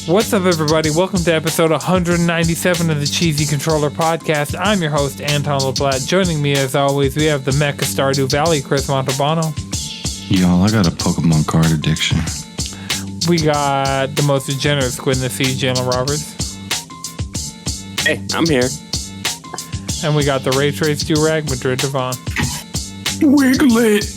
What's up, everybody? Welcome to episode 197 of the Cheesy Controller Podcast. I'm your host, Anton LeBlatt. Joining me, as always, we have the Mecha Stardew Valley, Chris Montalbano. Y'all, I got a Pokemon card addiction. We got the most degenerate squid in the sea, Jalen Roberts. Hey, I'm here. And we got the Ray Trace Durag, Madrid Devon. Wiglett!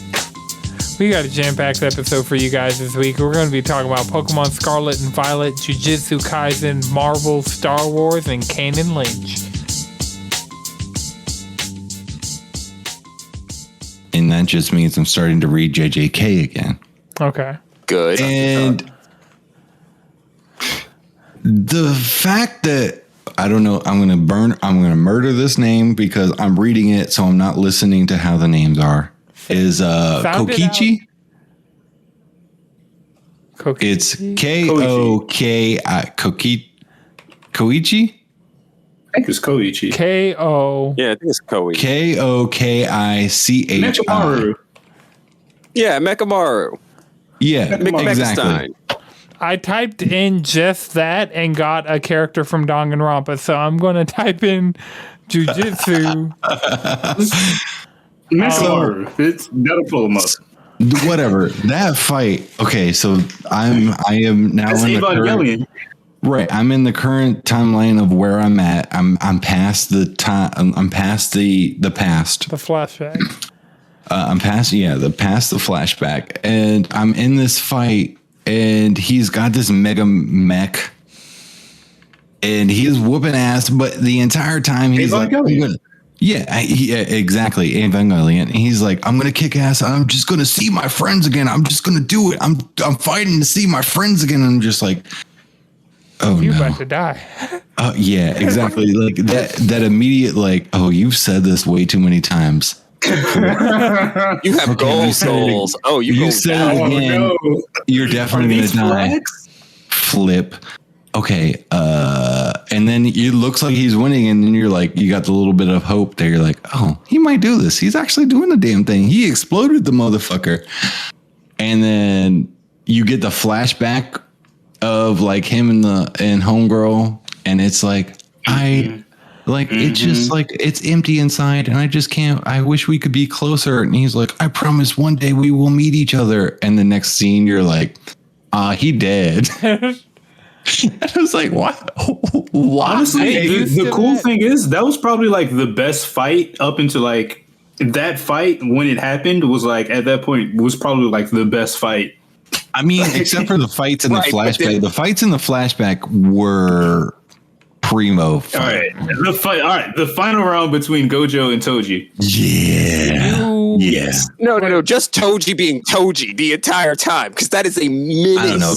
We got a jam-packed episode for you guys this week. We're going to be talking about Pokemon Scarlet and Violet, Jjujutsu Kaisen, Marvel, Star Wars, and Kanan Lynch. And that just means I'm starting to read JJK again. Okay. Good. And the fact that, I don't know, I'm going to murder this name because I'm reading it, so I'm not listening to how the names are. Is Kokichi? It's K-O-K-I. Koichi? I think it's Koichi. K-O. Yeah, I think it's Koei. K-O-K-I-C-H-I. Mechamaru. Yeah, Mechamaru. Yeah, exactly. Mechstein. I typed in just that and got a character from Danganronpa, so I'm going to type in Jujutsu. Mechamaru. That'll pull him up. Whatever. That fight. Okay, so I am now That's in the current, right. I'm in the current timeline of where I'm at. I'm past the time. I'm past the past. The flashback. I'm past the flashback, and I'm in this fight, and he's got this mega mech, and he's whooping ass. But the entire time he's like, yeah, exactly. Evangelion. And he's like, I'm going to kick ass. I'm just going to see my friends again. I'm just going to do it. I'm fighting to see my friends again. And I'm just like, oh, you no. about to die. Yeah, exactly. Like that immediate, like, oh, you've said this way too many times. You have goals. Oh, you said it again. No. You're definitely going to die. Flip. Okay. And then it looks like he's winning, and then you're like, you got the little bit of hope there. You're like, oh, he might do this. He's actually doing the damn thing. He exploded the motherfucker. And then you get the flashback of like him and homegirl, and it's like, it's just like, it's empty inside, and I just can't. I wish we could be closer. And he's like, I promise one day we will meet each other. And the next scene, you're like, he dead. I was like, what? Honestly, the cool thing is that was probably like the best fight up until like that fight when it happened was like at that point was probably like the best fight. I mean, except for the fights in the flashback. The fights in the flashback were primo fight. All right. The final round between Gojo and Toji. Yeah. Yes. No. Just Toji being Toji the entire time, because that is a menace. I don't know.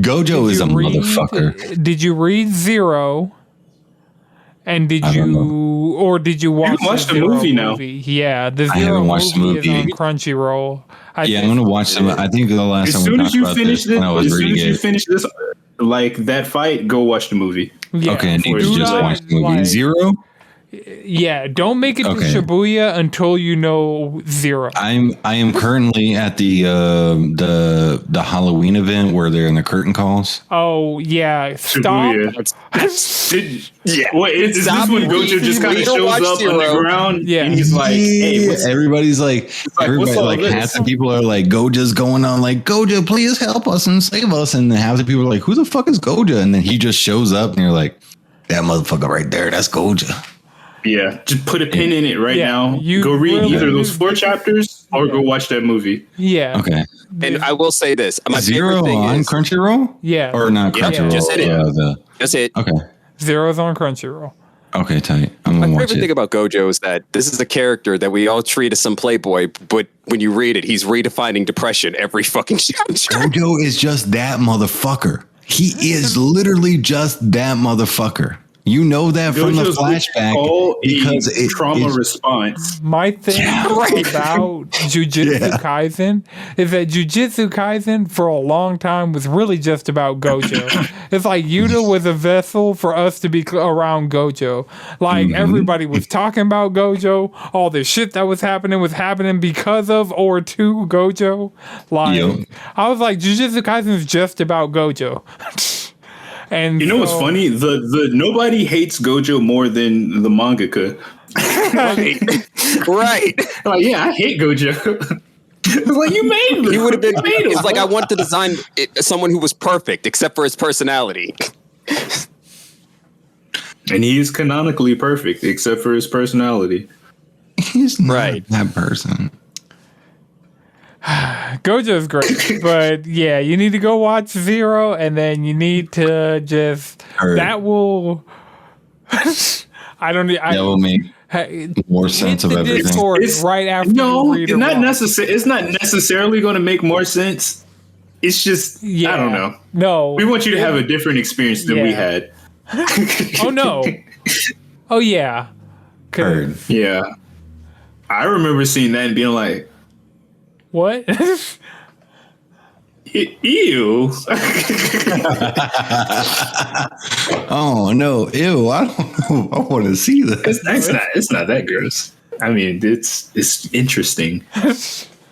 Gojo is a motherfucker. Did you read Zero? And did you watch the movie now? Yeah, the Zero I haven't watched the movie. Is on Crunchyroll. I'm gonna watch some. I think the last as time soon we as you talked finish about this, when I was reading it. finish this, like that fight, go watch the movie. Yeah, Okay, I need to just watch the movie. Like, Zero. Yeah, don't make it to Shibuya until you know Zero. I am currently at the Halloween event where they're in the curtain calls. Oh yeah, stop. Yeah. What is this when Gojo just kind of shows up on the ground? Yeah, and he's like, "Hey, everybody's like, half the people are like, Gojo's going on like, Gojo, please help us and save us, and then half the people are like, who the fuck is Gojo? And then he just shows up, and you're like, that motherfucker right there, that's Gojo. Yeah, just put a pin in it right now. Go read either those 4 chapters or go watch that movie. Yeah. Okay. And I will say this: my Zero favorite thing on is Crunchyroll. Yeah. Or not Crunchyroll. Just hit it. Just hit. Okay. Zero's on Crunchyroll. Okay, tight. I'm gonna My watch favorite thing about Gojo is that this is a character that we all treat as some playboy, but when you read it, he's redefining depression every fucking chapter. Gojo is just that motherfucker. He is literally just that motherfucker. You know that from the flashback because it's trauma response. My thing about Jujutsu Kaisen is that Jujutsu Kaisen for a long time was really just about Gojo. It's like Yuta was a vessel for us to be around Gojo. Like everybody was talking about Gojo. All the shit that was happening because of or to Gojo. Like I was like, Jujutsu Kaisen is just about Gojo. And you know what's funny? The nobody hates Gojo more than the mangaka. Right. Like, yeah, I hate Gojo. It's like, you made him. He would have been. It's like, bro. I want to design someone who was perfect except for his personality. And he is canonically perfect except for his personality. He's not Right. that person. Gojo's great, but yeah, you need to go watch Zero, and then you need to just that will. I don't. That will make more sense of everything. Discord right after you read it. It's not necessarily going to make more sense. It's just I don't know. No, we want you to have a different experience than we had. Oh no. Oh yeah. Heard. Yeah. I remember seeing that and being like, what? Ew. Oh no, ew, I don't know. I want to see this. It's not that gross. I mean, it's interesting.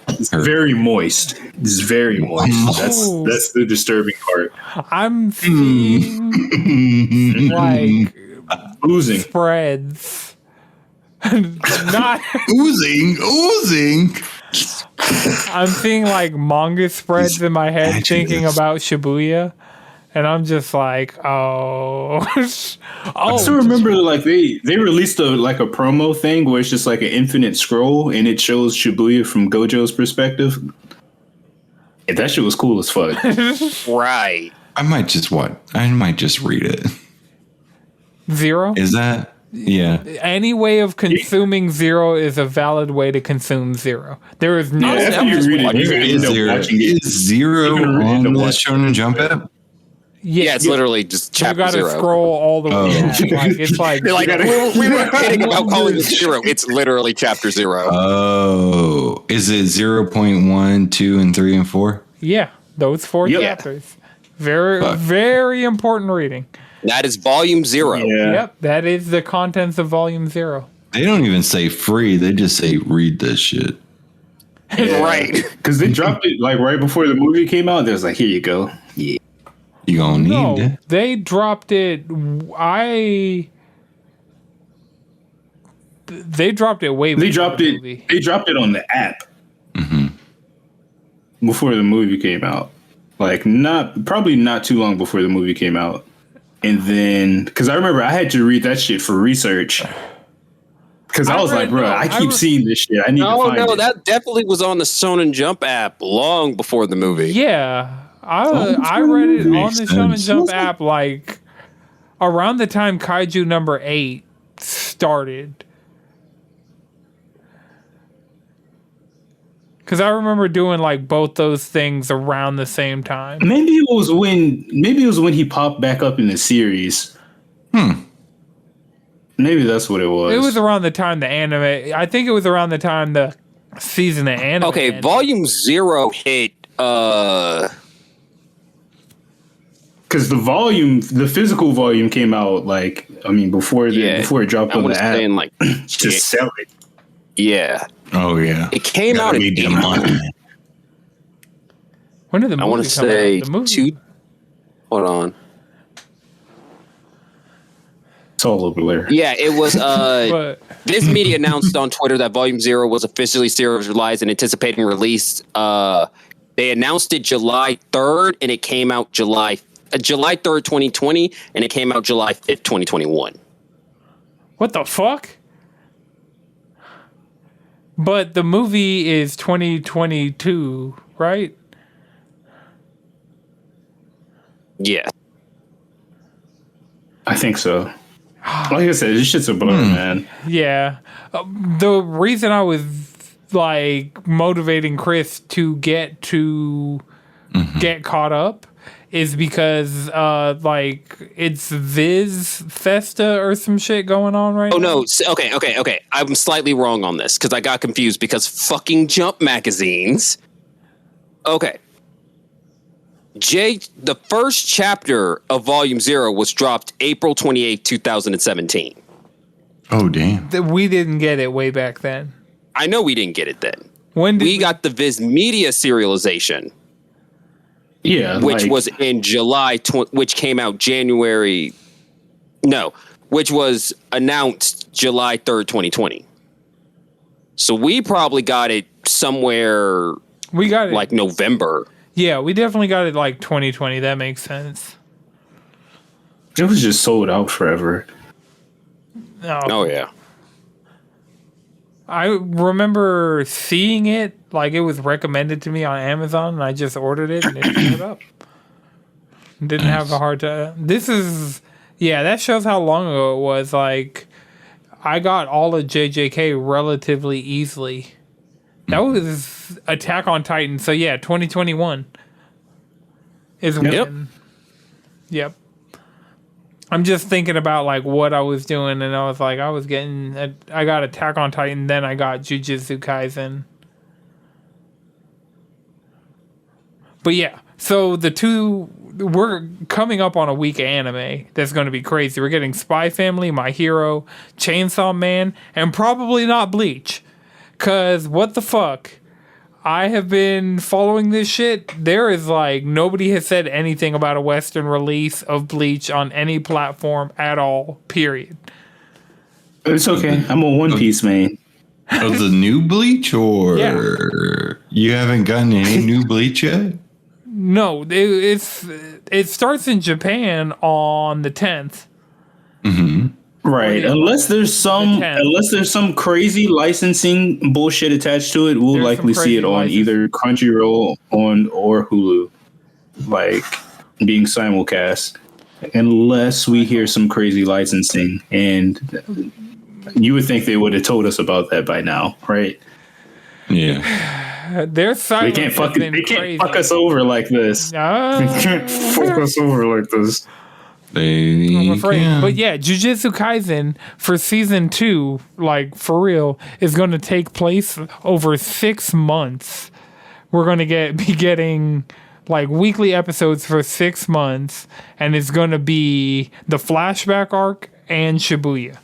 It's very moist. It's very moist. That's the disturbing part. I'm seeing like oozing spreads. Not oozing. I'm seeing like manga spreads in my head thinking about Shibuya, and I'm just like, oh. I still remember like they released a promo thing where it's just like an infinite scroll and it shows Shibuya from Gojo's perspective. And that shit was cool as fuck. Right. I might just read it. Zero? Is that? Yeah. Any way of consuming Zero is a valid way to consume Zero. There is no. After you read it, you're gonna end up watching it. Is Zero on the Shonen Jump app? Yeah, it's literally just chapter you gotta 0. scroll all the way. Like, it's like we were kidding about calling it 0. It's literally chapter 0. Oh, is it 0.1, 2, and 3 and 4? Yeah, those 4 chapters. Very important reading. That is volume 0. Yeah. Yep, that is the contents of volume 0. They don't even say free. They just say read this shit. Yeah. Right. Because they dropped it like right before the movie came out. They was like, here you go. Yeah. You gonna need it. They dropped it. They dropped it way before the movie. They dropped it on the app before the movie came out. Like probably not too long before the movie came out. And then, because I remember I had to read that shit for research. Because I was like, bro, I keep seeing this shit. I need to find it. That definitely was on the Shonen Jump app long before the movie. Yeah. I read it on the Shonen Jump app like around the time Kaiju number 8 started. Because I remember doing like both those things around the same time. Maybe it was when he popped back up in the series. Maybe that's what it was. It was around the time the anime. I think it was around the time the season of anime. Okay, ended. volume 0 hit. Because the physical volume came out before it dropped on the app. Saying, just sell it. Yeah. Oh yeah. It came out in April. When did the movie I want to say 2. Hold on. It's all over there. Yeah, it was. Viz Media announced on Twitter that Volume 0 was officially serialized and anticipating release. They announced it July 3rd, and it came out July 3rd, 2020, and it came out July 5th, 2021. What the fuck? But the movie is 2022, right? Yeah. I think so. Like I said, this shit's a blur, man. Yeah. The reason I was like motivating Chris to get caught up is because it's Viz Festa or some shit going on right now. Oh no. Okay. I'm slightly wrong on this because I got confused because fucking Jump magazines. Okay. The first chapter of Volume 0 was dropped April 28, 2017. Oh, damn. We didn't get it way back then. I know we didn't get it then. When did we got the Viz Media serialization Yeah, which was in July, which came out January. No, which was announced July 3rd, 2020. So we probably got it somewhere. We got it like November. Yeah, we definitely got it like 2020. That makes sense. It was just sold out forever. Oh yeah. I remember seeing it, like it was recommended to me on Amazon, and I just ordered it and it showed up. Didn't have a hard time. That shows how long ago it was. Like, I got all of JJK relatively easily. That was Attack on Titan. So yeah, 2021 is when. Yep. I'm just thinking about like what I was doing, and I was like, I got Attack on Titan, then I got Jujutsu Kaisen. But yeah, so we're coming up on a week of anime that's going to be crazy. We're getting Spy Family, My Hero, Chainsaw Man, and probably not Bleach. Cause what the fuck? I have been following this shit. There is like nobody has said anything about a Western release of Bleach on any platform at all. Period. It's okay. I'm a One Piece man. Of the new Bleach, or you haven't gotten any new Bleach yet? No, it starts in Japan on the 10th. Mm-hmm. Right. Unless there's some crazy licensing bullshit attached to it, we'll likely see it on either Crunchyroll or Hulu, like being simulcast. Unless we hear some crazy licensing, and you would think they would have told us about that by now, right? Yeah. Their silence they can't fuck us over like this. They can't fuck us over like this. I'm afraid. But yeah, Jujutsu Kaisen for season 2, like for real, is going to take place over 6 months. We're going to be getting like weekly episodes for 6 months, and it's going to be the flashback arc and Shibuya.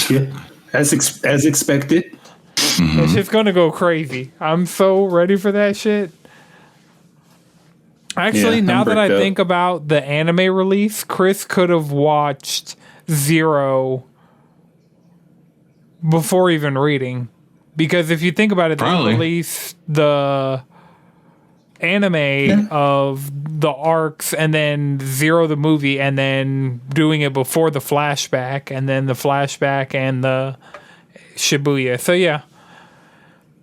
Yeah, as expected. Mm-hmm. It's just going to go crazy. I'm so ready for that shit. Actually, now that I think about the anime release, Chris could have watched Zero before even reading. Because if you think about it, they released the anime of the arcs and then Zero the movie, and then doing it before the flashback, and then the flashback and the Shibuya. So yeah.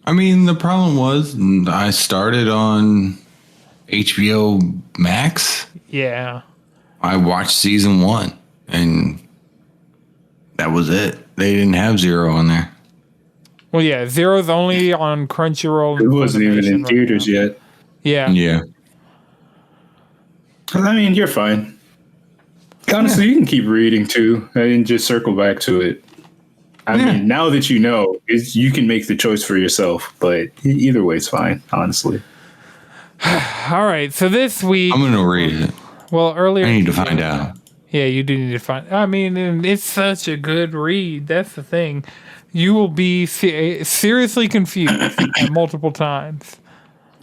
I mean, the problem was I started on HBO Max. Yeah. I watched season 1 and that was it. They didn't have Zero on there. Well, yeah, Zero's only on Crunchyroll. It wasn't even in theaters yet. Yeah. Yeah. I mean, you're fine. Honestly, you can keep reading too and just circle back to it. I mean, now that you know, you can make the choice for yourself, but either way is fine, honestly. All right, so this week I'm gonna read it. Well, earlier I need to find out. Yeah, you do need to find. I mean, it's such a good read. That's the thing. You will be seriously confused at multiple times.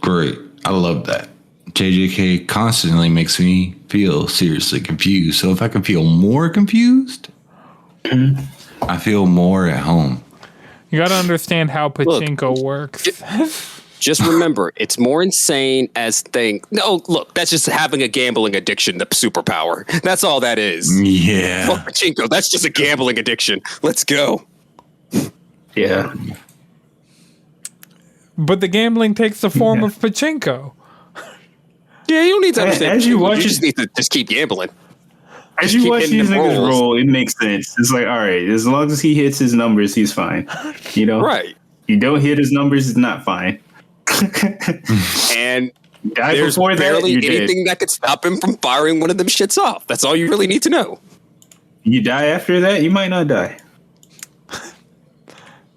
Great, I love that. JJK constantly makes me feel seriously confused. So if I can feel more confused, I feel more at home. You got to understand how pachinko works. Just remember, it's more insane as No, look, that's just having a gambling addiction, the superpower. That's all that is. Yeah. Fuck pachinko, that's just a gambling addiction. Let's go. Yeah. But the gambling takes the form of pachinko. Yeah, you don't need to understand. As you watch, you just need to just keep gambling. As you watch these niggas roll, it makes sense. It's like, all right, as long as he hits his numbers, he's fine. You know? Right. You don't hit his numbers, it's not fine. And there's barely anything that could stop him from firing one of them shits off. That's all you really need to know. You die after that, you might not die.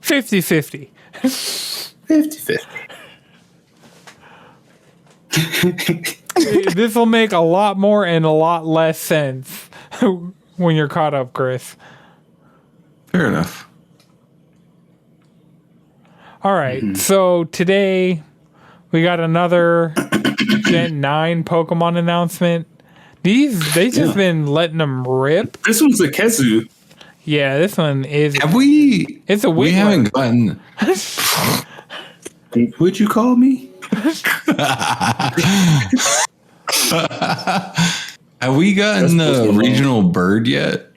50-50. 50-50. This will make a lot more and a lot less sense when you're caught up, Chris. Fair enough. All right. So today We got another Gen 9 Pokemon announcement. They just been letting them rip. This one's a Kezu. Yeah, this one is. Have we? It's a Wiglett. We haven't gotten. What'd you call me? Have we gotten the regional bird yet?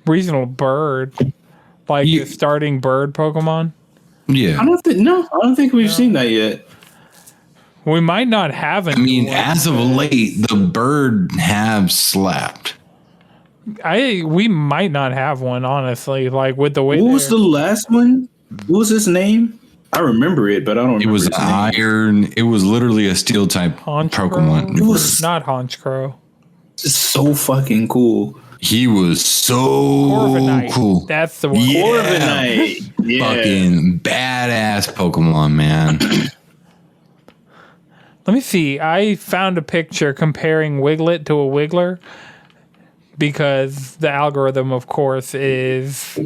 Regional bird, like the starting bird Pokemon. Yeah, I don't think we've seen that yet. We might not have it. I mean, as of late, the bird have slapped. We might not have one, honestly. Like with the way. What was the last one? What was his name? I remember it, but I don't remember. It was iron. It was literally a steel type Pokemon. It was not Honchkrow. Just so fucking cool. He was so cool. That's the one. Yeah. Corviknight. Yeah. Fucking badass Pokemon, man. Let me see. I found a picture comparing Wiglett to a Wiggler because the algorithm, of course, is...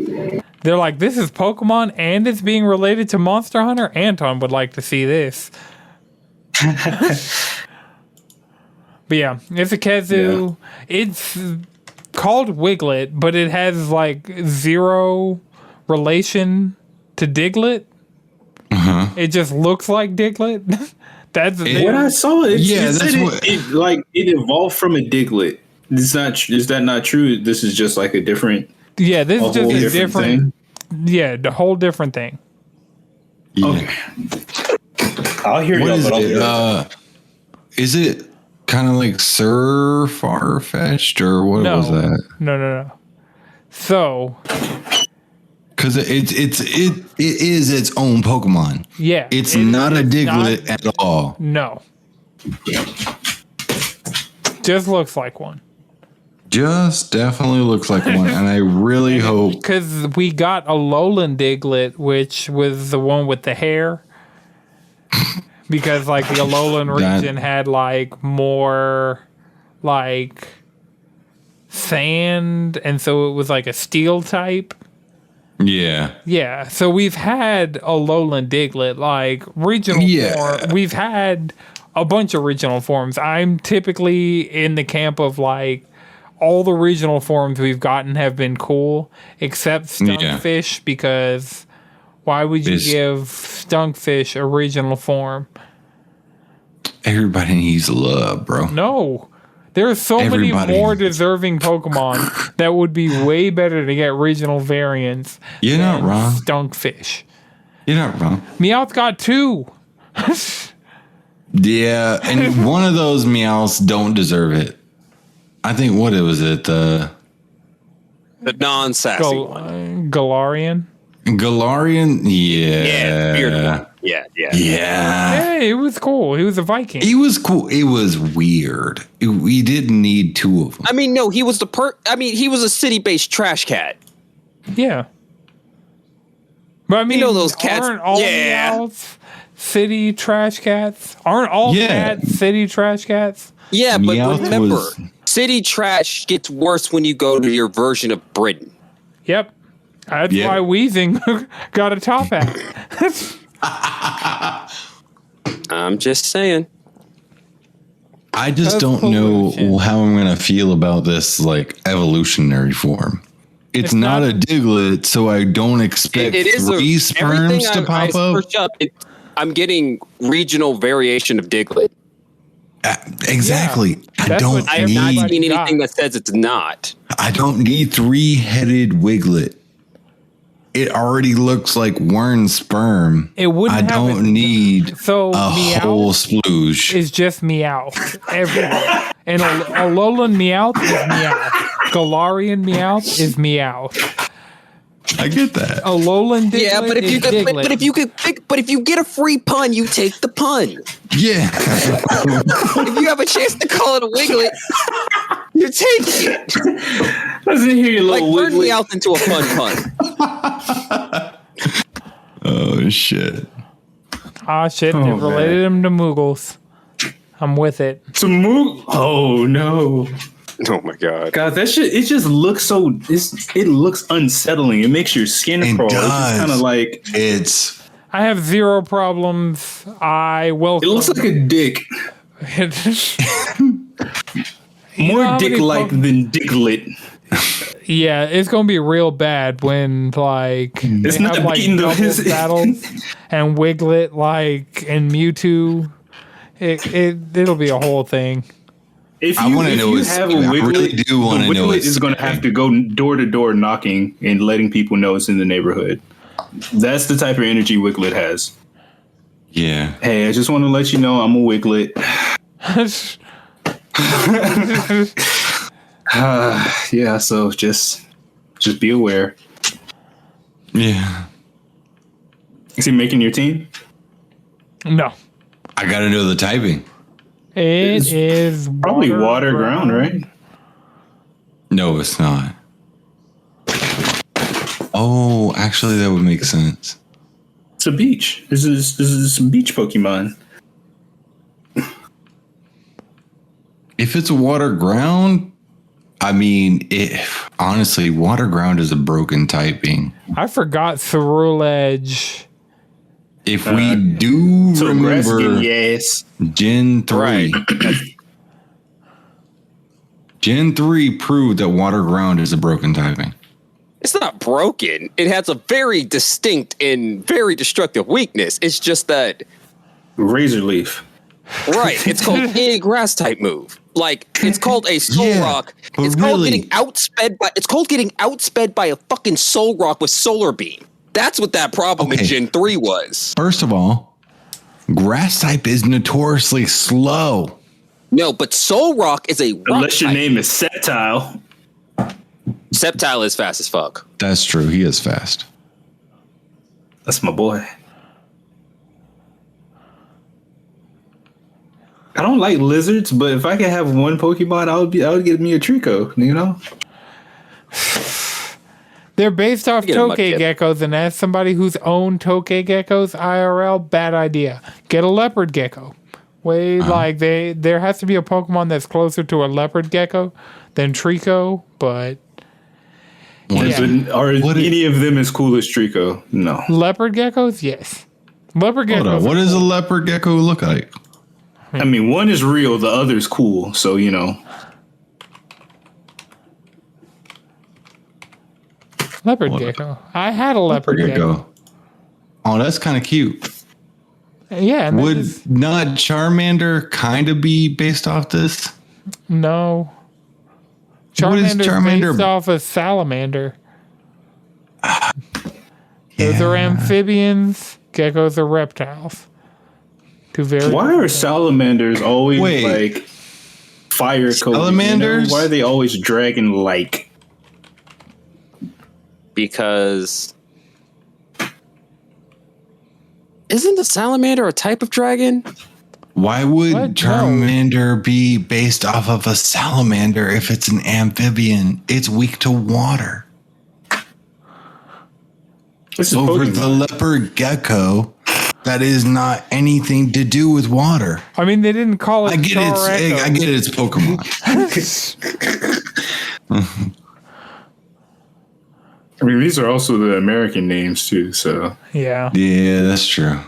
They're like, this is Pokemon and it's being related to Monster Hunter? Anton would like to see this. But yeah, it's a Kezu. Yeah. It's called Wiglett, but it has like zero relation to Diglett. Uh-huh. It just looks like Diglett. That's what I saw. It evolved from a Diglett. Is that not true? This is just like a different. Yeah, this is just a different thing. Yeah, the whole different thing. Yeah. Okay. I'll hear you. Is it kind of like Sir Farfetch'd or what was that? No. So, because it is its own Pokemon. Yeah, it's not a Diglett at all. No, just looks like one. Just definitely looks like one, and I really hope because we got a Alolan Diglett, which was the one with the hair. Because like the Alolan region had like more like sand, and so it was like a steel type. Yeah. Yeah. So we've had Alolan Diglett, like regional form. We've had a bunch of regional forms. I'm typically in the camp of like all the regional forms we've gotten have been cool, except Stunkfish, because why would you give Stunkfish a regional form? Everybody needs love, bro. No. There are so many more deserving Pokemon that would be way better to get regional variants. You're not wrong. Stunkfish. You're not wrong. Meowth got 2. Yeah, and one of those Meowths don't deserve it. I think the non-sassy one. Galarian. Yeah. Yeah, weird one. Yeah. Hey, it was cool. He was a Viking. He was cool. It was weird. We didn't need 2 of them. I mean, no, he was he was a city-based trash cat. Yeah. But I mean, those cats aren't all Meowths city trash cats? Aren't all cats city trash cats? Yeah, but remember, city trash gets worse when you go to your version of Britain. Yep. That's why Weezing got a top hat. I'm just saying. I just don't know how I'm going to feel about this like evolutionary form. It's not a Diglett, so I don't expect 3 sperms to pop up. I'm getting regional variation of Diglett. Exactly. Yeah. I have not seen anything that says it's not. I don't need 3-headed Wiglett. It already looks like worm sperm. It wouldn't. I don't need a whole splooge. It's just Meowth everywhere. And Alolan Meowth is Meowth. Galarian Meowth is Meowth. I get that. Alolan Diglett. Yeah, but if you get a free pun, you take the pun. Yeah. If you have a chance to call it a Wiglett, you take it. Doesn't hear you, little turn me out into a fun pun. Oh shit. It related him to Moogles. I'm with it. To Moog? Oh no. Oh my god. God, that shit, it just looks it looks unsettling. It makes your skin crawl. It's kind of like I have zero problems. I welcome. It looks like a dick. More dick-like than dicklet. Yeah, it's gonna be real bad when it's they not have beating doubles battles and Wiglett and Mewtwo. It'll be a whole thing. If you have a Wiglett, really do want to know. Wiglett is going to have to go door to door knocking and letting people know it's in the neighborhood. That's the type of energy Wiglett has. Yeah. Hey, I just want to let you know I'm a Wiglett. Yeah, so just be aware. Yeah. Is he making your team? No. I got to know the typing. It is probably water ground, right? No, it's not. Oh, actually, that would make sense. It's a beach. This is some beach Pokemon. If it's water ground, I mean, honestly, water ground is a broken typing. I forgot Ceruledge. If we do remember, yes. Gen 3. Right. Gen 3 proved that water ground is a broken typing. It's not broken. It has a very distinct and very destructive weakness. It's just that Razor Leaf. Right. It's called a grass type move. Like, it's called a Soul Rock. It's called getting outsped by a fucking Soul Rock with Solar Beam. That's what that problem in Gen 3 was. First of all, grass type is notoriously slow. No, but Soul Rock is a rock Unless your type. name is Sceptile. Sceptile is fast as fuck. That's true. He is fast. That's my boy. I don't like lizards, but if I could have one Pokemon, I would get me a Trico, you know? They're based off Togegeckos, and as somebody who's owned Togegeckos IRL, bad idea. Get a leopard gecko. There has to be a Pokemon that's closer to a leopard gecko than Trico, but Are any of them as cool as Trico? No. Leopard geckos, yes. Leopard geckos. Hold on. What does a leopard gecko look like? I mean, one is real, the other's cool, so you know. Leopard gecko. I had a leopard gecko. Oh, that's kind of cute. Yeah. Would not Charmander kind of be based off this? No. Charmander's based off a salamander. Those are amphibians. Geckos are reptiles. Why are salamanders always like fire coded? Salamanders? Why are they always dragon like? Because isn't the salamander a type of dragon? Why would Charmander be based off of a salamander if it's an amphibian? It's weak to water. Over the leopard gecko, that is not anything to do with water. I mean, they didn't call it. I get it's Pokemon. I mean, these are also the American names too. So yeah, that's true.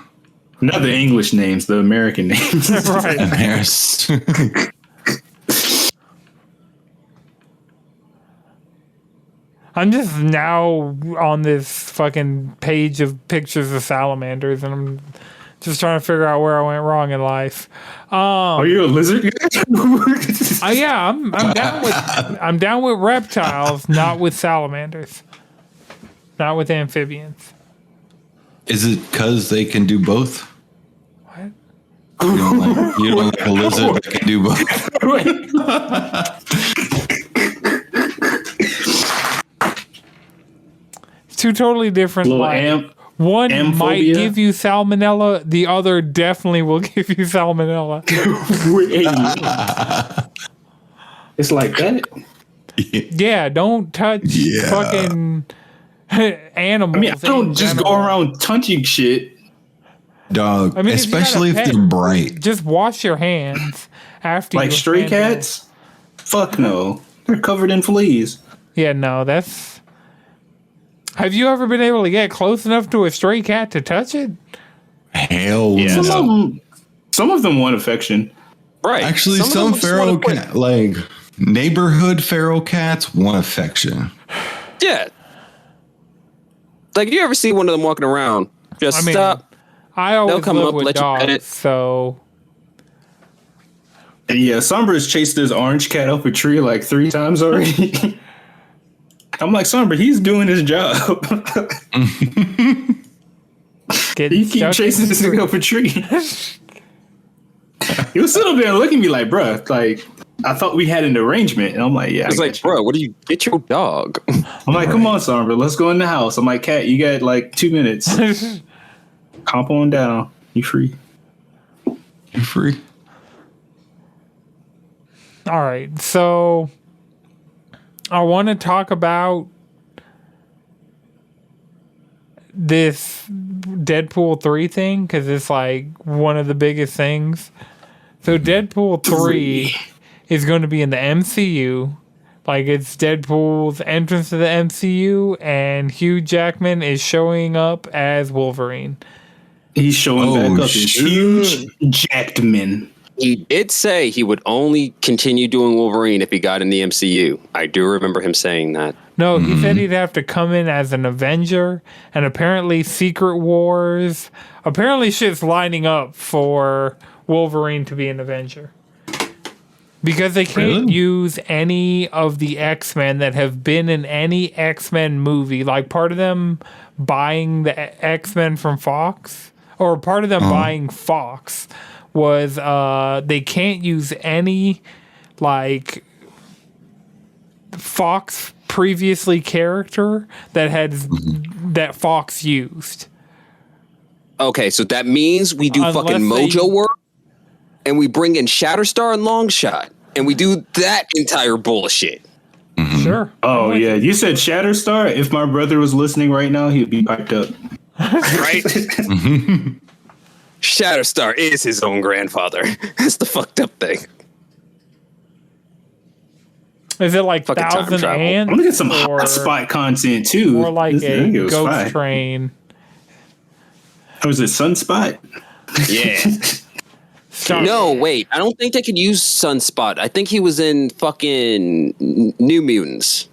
Not the English names, the American names. Right. I'm just now on this fucking page of pictures of salamanders, and I'm just trying to figure out where I went wrong in life. Are you a lizard guy? Yeah, I'm down with reptiles, not with salamanders, not with amphibians. Is it because they can do both? What? You don't like a lizard that can do both? Two totally different. One amphobia? might give you salmonella. The other definitely will give you salmonella. It's like that. Yeah, don't touch fucking animals. I mean, I don't just go around touching shit. Dog, I mean, especially if they're bright. Just wash your hands after. Like stray cats? Fuck no. They're covered in fleas. Yeah, no, that's... Have you ever been able to get close enough to a stray cat to touch it? Hell Yeah, no. some of them want affection. Right. Actually, some feral cat, like neighborhood feral cats, want affection. Yeah. Like, you ever see one of them walking around? Just stop. I always They'll come live up, with let you pet dogs, it. so Yeah, Sombra's chased this orange cat up a tree like 3 times already. I'm like, Sombra, he's doing his job. He keep chasing this nigga up a tree. He was sitting there looking at me like, bruh, like, I thought we had an arrangement. And I'm like, yeah. I was like, bro, what do you get your dog? I'm like, come on, Sombra, let's go in the house. I'm like, Cat, you got like 2 minutes. Comp on down. You free. You're free. all right. So I want to talk about this Deadpool 3 thing because it's like one of the biggest things. So Deadpool 3 is going to be in the MCU. Like, it's Deadpool's entrance to the MCU, and Hugh Jackman is showing up as Wolverine. He's showing back up as huge Jackman. He did say he would only continue doing Wolverine if he got in the MCU. I do remember him saying that. No, he said he'd have to come in as an Avenger, and apparently Secret Wars. Apparently shit's lining up for Wolverine to be an Avenger. Because they can't use any of the X-Men that have been in any X-Men movie. Like, part of them buying the X-Men from Fox, or part of them buying Fox, was they can't use any, like, Fox previously character that Fox used. Okay, so that means we do fucking Mojo work, and we bring in Shatterstar and Longshot, and we do that entire bullshit. Sure. Oh, yeah. You said Shatterstar. If my brother was listening right now, he'd be piped up. Right? Shatterstar is his own grandfather. That's the fucked up thing. Is it like Fucking time 1,000 travel. Ants? I'm gonna get some hotspot content too. Or like a was ghost fire. train. Was it Sunspot? Yeah. No, wait. I don't think they could use Sunspot. I think he was in fucking New Mutants.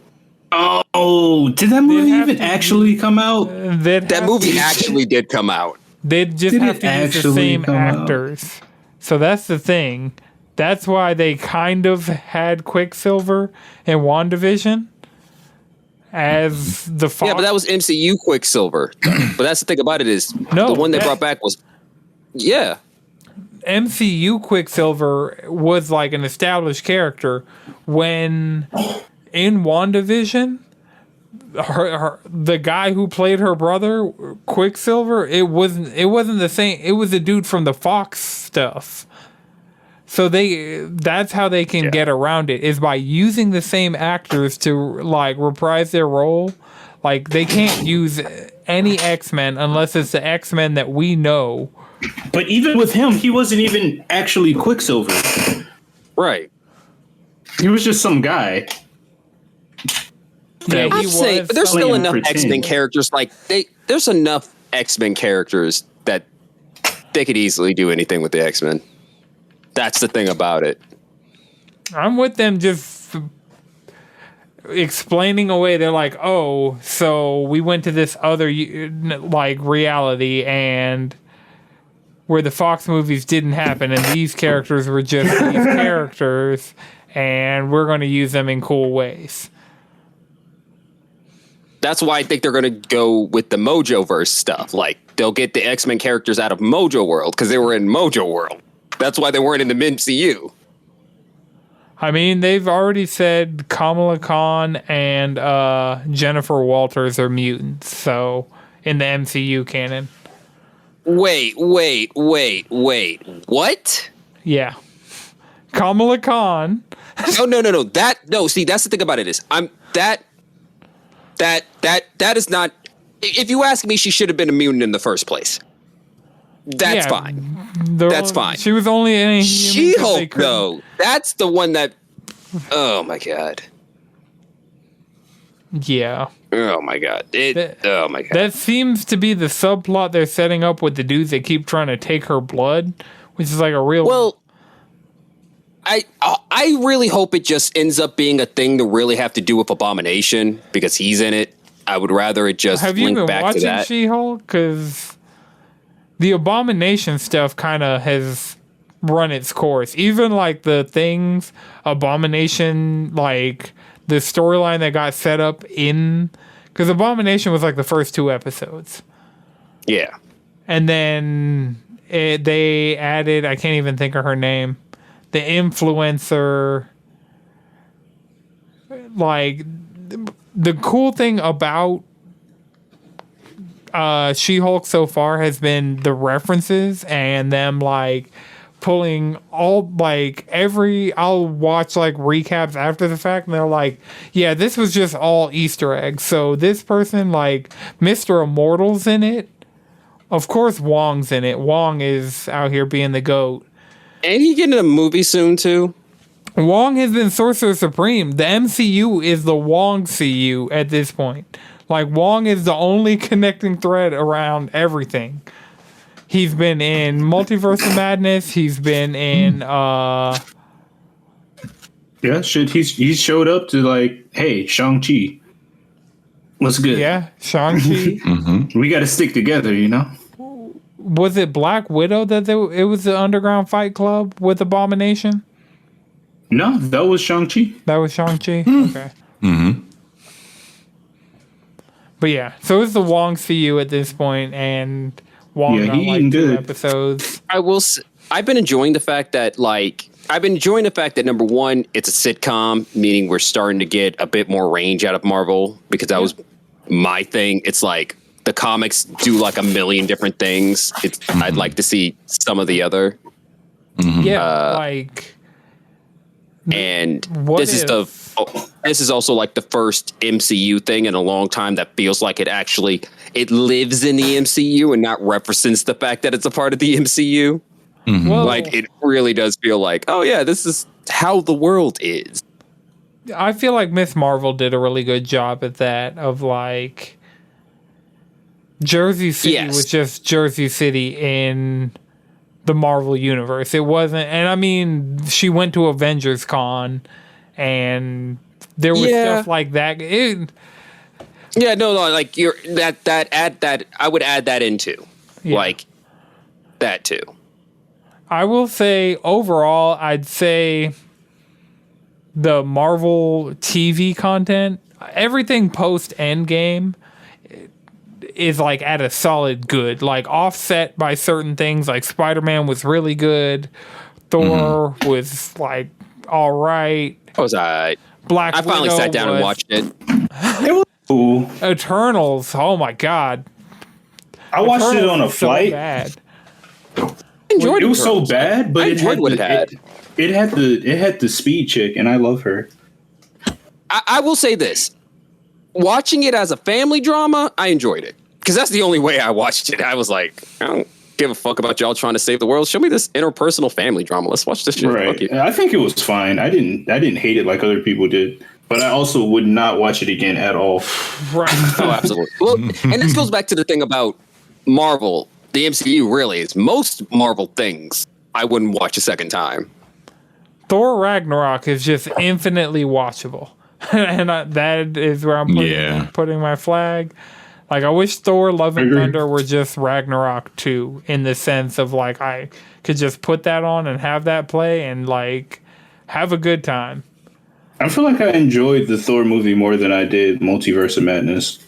Oh, did that movie even actually come out? That movie actually did come out. They'd just have to use the same actors. So that's the thing. That's why they kind of had Quicksilver in WandaVision as the Fox. Yeah, but that was MCU Quicksilver. But that's the thing about it is the one they brought back was MCU Quicksilver was like an established character when in WandaVision the guy who played her brother Quicksilver, it wasn't the same. It was a dude from the Fox stuff. So that's how they can get around it, is by using the same actors to like reprise their role. Like, they can't use any X-Men unless it's the X-Men that we know. But even with him, he wasn't even actually Quicksilver. Right. He was just some guy. Yeah, I'm saying, but there's still enough X-Men characters. Like, there's enough X-Men characters that they could easily do anything with the X-Men. That's the thing about it. I'm with them just explaining away. They're like, oh, so we went to this other like reality and where the Fox movies didn't happen and these characters were just these characters and we're going to use them in cool ways. That's why I think they're going to go with the Mojoverse stuff. Like, they'll get the X-Men characters out of Mojo World because they were in Mojo World. That's why they weren't in the MCU. I mean, they've already said Kamala Khan and Jennifer Walters are mutants, so in the MCU canon. Wait. What? Yeah. Kamala Khan. No. See, that's the thing about it is that is not. If you ask me, she should have been a mutant in the first place. That's fine. That's fine. She was only in a She-Hulk, though. That's the one that. Oh my god. Yeah. Oh my god. Oh my god. That seems to be the subplot they're setting up with the dudes that keep trying to take her blood, which is like a real. Well, I really hope it just ends up being a thing to really have to do with Abomination because he's in it. I would rather it just have you link been back to watching that. She-Hulk? Because the Abomination stuff kind of has run its course. Even like the things Abomination, like the storyline that got set up in, because Abomination was like the first 2 episodes. Yeah. And then they added, I can't even think of her name, the influencer. Like, the cool thing about She-Hulk so far has been the references and them like pulling all like I'll watch like recaps after the fact and they're like, yeah, this was just all Easter eggs. So this person, like Mr. Immortal's in it. Of course Wong's in it. Wong is out here being the GOAT. Ain't he getting a movie soon too? Wong has been Sorcerer Supreme. The MCU is the Wong CU at this point. Like, Wong is the only connecting thread around everything. He's been in Multiverse of Madness. He's been in, yeah, shit. He's showed up to like, hey, Shang-Chi. What's good? Yeah, Shang-Chi. We got to stick together, you know? Was it Black Widow that it was the underground fight club with Abomination? No, that was Shang-Chi. That was Shang-Chi? Okay. But yeah, so it's the Wong CU at this point, and Wong got like 2 episodes. I've been enjoying the fact that number one, it's a sitcom, meaning we're starting to get a bit more range out of Marvel, because that was my thing. It's like the comics do like a million different things. I'd like to see some of the other. Yeah, like. And this is also like the first MCU thing in a long time that feels like it lives in the MCU and not references the fact that it's a part of the MCU. Well, like it really does feel like, oh yeah, this is how the world is. I feel like Miss Marvel did a really good job at that, of like Jersey City was just Jersey City in the Marvel universe. It wasn't, and I mean, she went to Avengers Con and there was stuff like that. Like you're that I would add that into like that too. I will say overall, I'd say the Marvel TV content, everything post Endgame is like at a solid good, like offset by certain things. Like Spider-Man was really good. Thor was like all right. Was I? Black I finally Widow sat down and watched it. It was cool. Eternals. Oh my god. I watched Eternals it on a flight. So bad. Enjoyed it was so bad, but it had the speed chick, and I love her. I will say this: watching it as a family drama, I enjoyed it, because that's the only way I watched it. I was like, I don't give a fuck about y'all trying to save the world. Show me this interpersonal family drama. Let's watch this shit. Right. I think it was fine. I didn't hate it like other people did, but I also would not watch it again at all. Right. Oh, absolutely. Well, and this goes back to the thing about Marvel. The MCU really is. Most Marvel things I wouldn't watch a second time. Thor Ragnarok is just infinitely watchable. And that is where I'm putting my flag. Like, I wish Thor Love and Thunder were just Ragnarok 2, in the sense of like I could just put that on and have that play and like have a good time. I feel like I enjoyed the Thor movie more than I did Multiverse of Madness.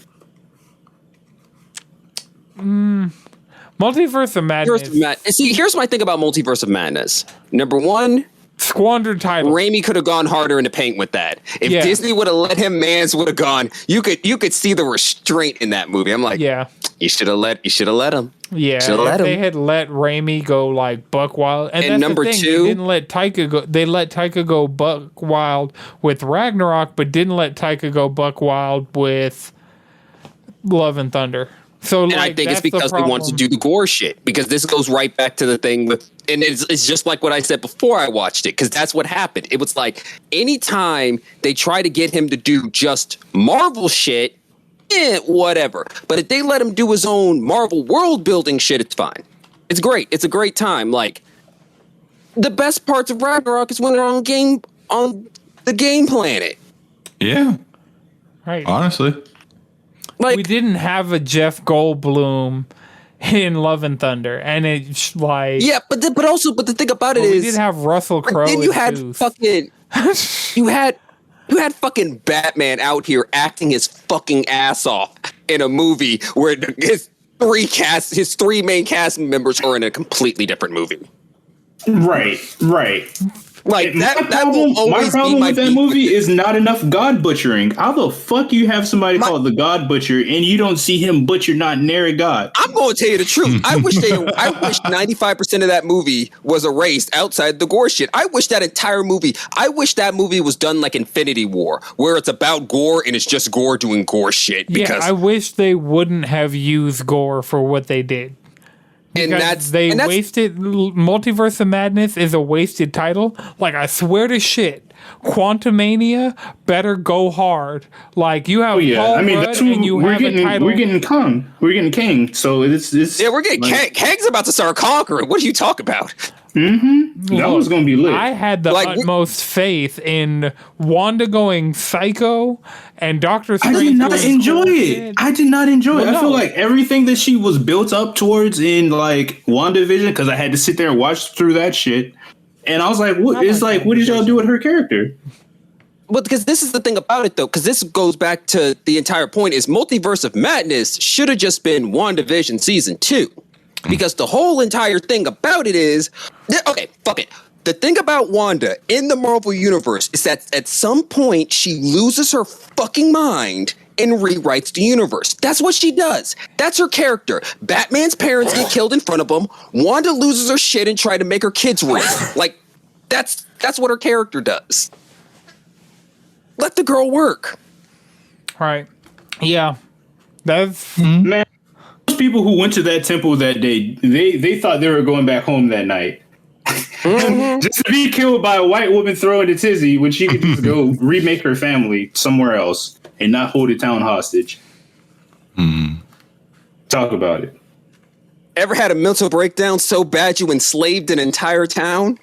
Multiverse of Madness. See, here's my thing about Multiverse of Madness. Number one, squandered title. Raimi could have gone harder in the paint with that. If Disney would have let him, Mans would have gone. You could see the restraint in that movie. I'm like, you should have let him. Yeah, if they had let Raimi go like buck wild, and that's number the thing, two, they didn't let Taika go. They let Taika go buck wild with Ragnarok, but didn't let Taika go buck wild with Love and Thunder. So, and I think it's because they want to do the gore shit. Because this goes right back to the thing with, and it's just like what I said before I watched it. Because that's what happened. It was like anytime they try to get him to do just Marvel shit, whatever. But if they let him do his own Marvel world building shit, it's fine. It's great. It's a great time. Like the best parts of Ragnarok is when they're on the game planet. Yeah. Right. Honestly. Like, we didn't have a Jeff Goldblum in Love and Thunder, and it's like but the thing about it is we did have Russell Crowe. Then you had fucking you had fucking Batman out here acting his fucking ass off in a movie where his three main cast members are in a completely different movie. Right. Like my problem with that movie is not enough God butchering. How the fuck you have somebody called the God Butcher and you don't see him butcher not nary God? I'm going to tell you the truth. I wish 95% of that movie was erased outside the gore shit. I wish that movie was done like Infinity War, where it's about gore and it's just gore doing gore shit. Because I wish they wouldn't have used gore for what they did. Wasted. Multiverse of Madness is a wasted title. Like, I swear to shit, Quantumania better go hard. Like, you have Paul Rudd and you have a title. We're getting Kong. We're getting King. So it's we're getting Kang's about to start conquering. What are you talking about? Mm-hmm. That was going to be lit. I had the utmost faith in Wanda going psycho and Doctor Strange. I did not enjoy it. I feel like everything that she was built up towards in like WandaVision, because I had to sit there and watch through that shit. And I was like, what did y'all do with her character? Well, because this is the thing about it, though, because this goes back to the entire point is Multiverse of Madness should have just been WandaVision season 2. Because the whole entire thing about it is, okay, fuck it. The thing about Wanda in the Marvel Universe is that at some point she loses her fucking mind and rewrites the universe. That's what she does. That's her character. Batman's parents get killed in front of him. Wanda loses her shit and try to make her kids real. Like, that's what her character does. Let the girl work. Right. Yeah. That's... Man. People who went to that temple that day, they thought they were going back home that night. Mm-hmm. Just to be killed by a white woman throwing a tizzy when she could just go remake her family somewhere else and not hold a town hostage. Talk about it. Ever had a mental breakdown so bad you enslaved an entire town?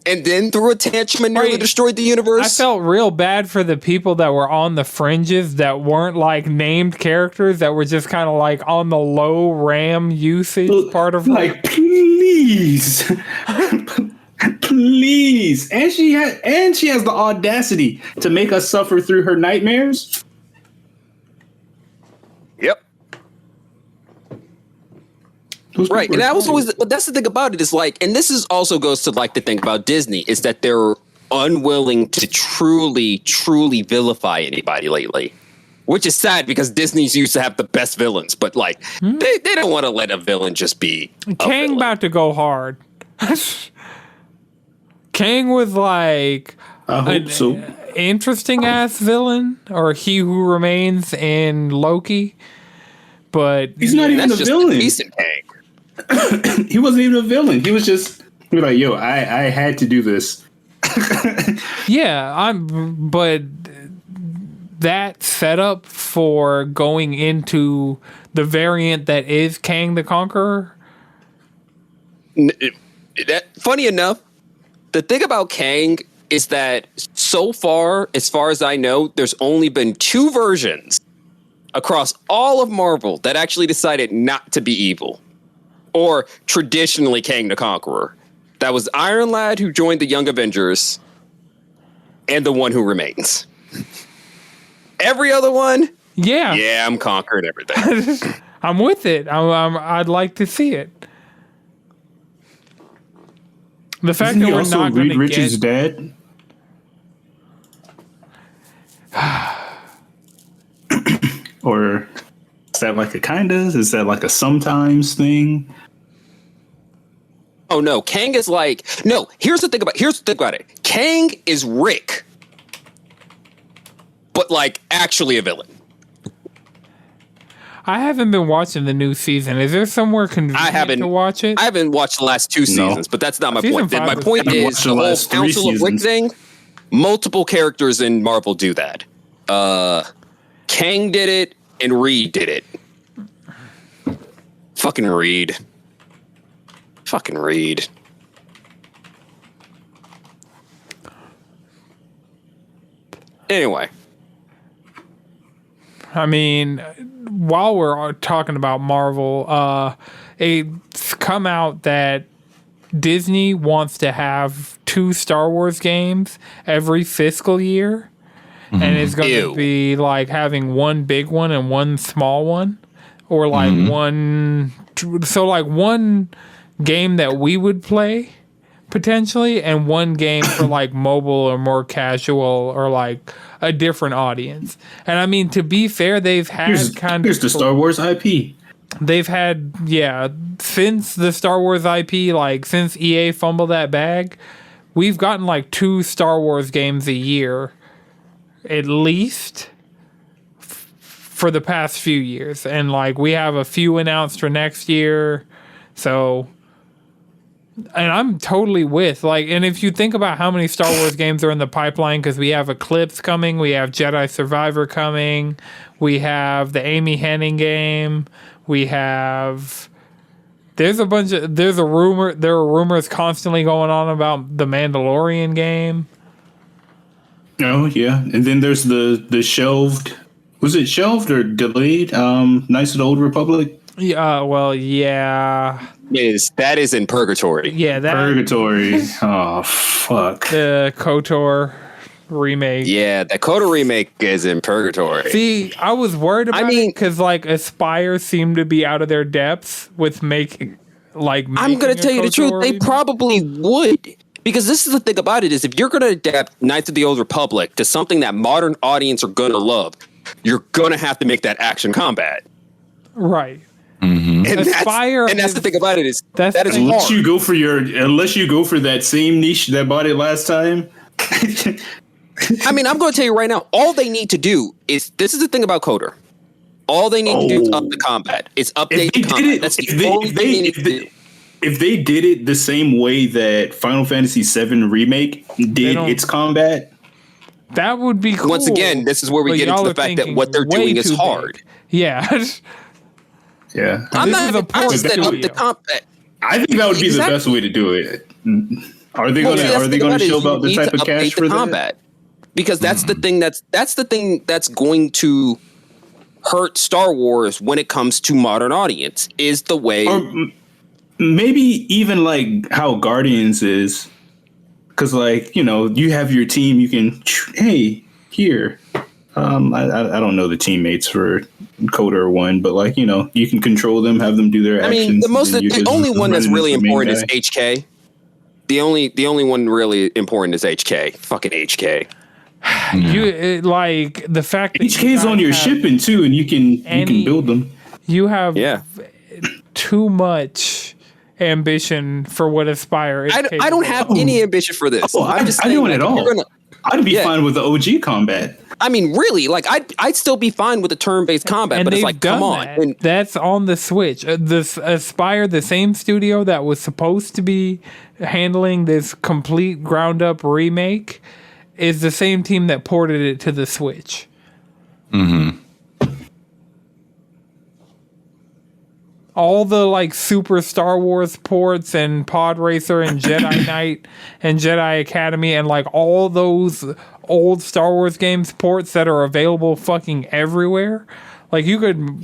And then threw a tantrum and nearly destroyed the universe? I felt real bad for the people that were on the fringes that weren't like named characters, that were just kind of like on the low RAM usage part of like, please. Please. And she has the audacity to make us suffer through her nightmares. Yep. Right, and that was always, but that's the thing about it is like, and this is also goes to like the thing about Disney is that they're unwilling to truly vilify anybody lately, which is sad because Disney's used to have the best villains, but like they don't want to let a villain just be. Kang about to go hard. Kang was like an interesting ass villain, or He Who Remains in Loki, but he's not even a villain. Decent Kang. He wasn't even a villain. He was like, yo, I had to do this. Yeah, but that setup for going into the variant that is Kang the Conqueror. Funny enough, the thing about Kang is that so far, as far as I know, there's only been 2 versions across all of Marvel that actually decided not to be evil. Or traditionally Kang the Conqueror. That was Iron Lad, who joined the Young Avengers, and the One Who Remains. Every other one, yeah, I'm conquering everything. I'm with it. I'd like to see it. The fact that we're not going to Reed Richards' dad. Or is that like a kinda? Is that like a sometimes thing? Oh no, Kang is like no. Here's the thing about it. Kang is Rick, but like actually a villain. I haven't been watching the new season. Is there somewhere convenient to watch it? I haven't watched the last 2 seasons, but that's not my point. My point is the whole Council of Rick thing. Multiple characters in Marvel do that. Kang did it, and Reed did it. Fucking Reed. Anyway. I mean, while we're talking about Marvel, it's come out that Disney wants to have 2 Star Wars games every fiscal year. Mm-hmm. And it's going to be like having one big one and one small one. Or like one game that we would play potentially, and one game for like mobile or more casual or like a different audience. And I mean, to be fair, they've had here's the Star Wars IP. They've had, since the Star Wars IP, like since EA fumbled that bag, we've gotten like 2 Star Wars games a year, at least, for the past few years. And like we have a few announced for next year. So, and I'm totally with and if you think about how many Star Wars games are in the pipeline, because we have Eclipse coming, we have Jedi Survivor coming, we have the Amy Hennig game, we have, there are rumors constantly going on about the Mandalorian game. Oh yeah. And then there's the shelved, was it shelved or delayed? Knights of the Old Republic? Yeah, well, yeah. That is in purgatory. Yeah, purgatory. Oh fuck. The KOTOR remake. Yeah, the KOTOR remake is in purgatory. See, I was worried about it because like Aspire seemed to be out of their depths with making. I'm gonna tell you the truth. They probably would. Because this is the thing about it is if you're going to adapt Knights of the Old Republic to something that modern audience are going to love, you're going to have to make that action combat. Right. Mm-hmm. And that's the thing about it is that is unless hard. you go for that same niche that bought it last time. I mean, I'm going to tell you right now, all they need to do is, this is the thing about KOTOR. All they need to do is up the combat. It's update the combat. That's the only thing they need to do. If they did it the same way that Final Fantasy VII Remake did its combat, that would be cool. Once again, this is where we get into the fact that what they're doing is hard. Big. Yeah. Yeah. I'm not even opposed to up the combat. I think that would be the best way to do it. Are they going to show about the type of cash for combat? Because that's the thing that's going to hurt Star Wars when it comes to modern audience is the way. Maybe even like how Guardians is, because you have your team. You can here. I don't know the teammates for KOTOR 1, but you can control them, have them do their actions. I mean, the only one that's really important is HK. The only one really important is HK. Fucking HK. The fact that HK is on your shipping too, and you can build them. You have too much ambition for what Aspire is. I don't have any ambition for this. I'm just saying, I don't at all. I'd be fine with the OG combat. I mean, really, I'd still be fine with the turn-based combat, but it's like, come on. And that's on the Switch. This Aspire, the same studio that was supposed to be handling this complete ground-up remake, is the same team that ported it to the Switch. Mm-hmm. All the super Star Wars ports and Pod Racer and Jedi Knight and Jedi Academy and all those old Star Wars games ports that are available fucking everywhere. You could,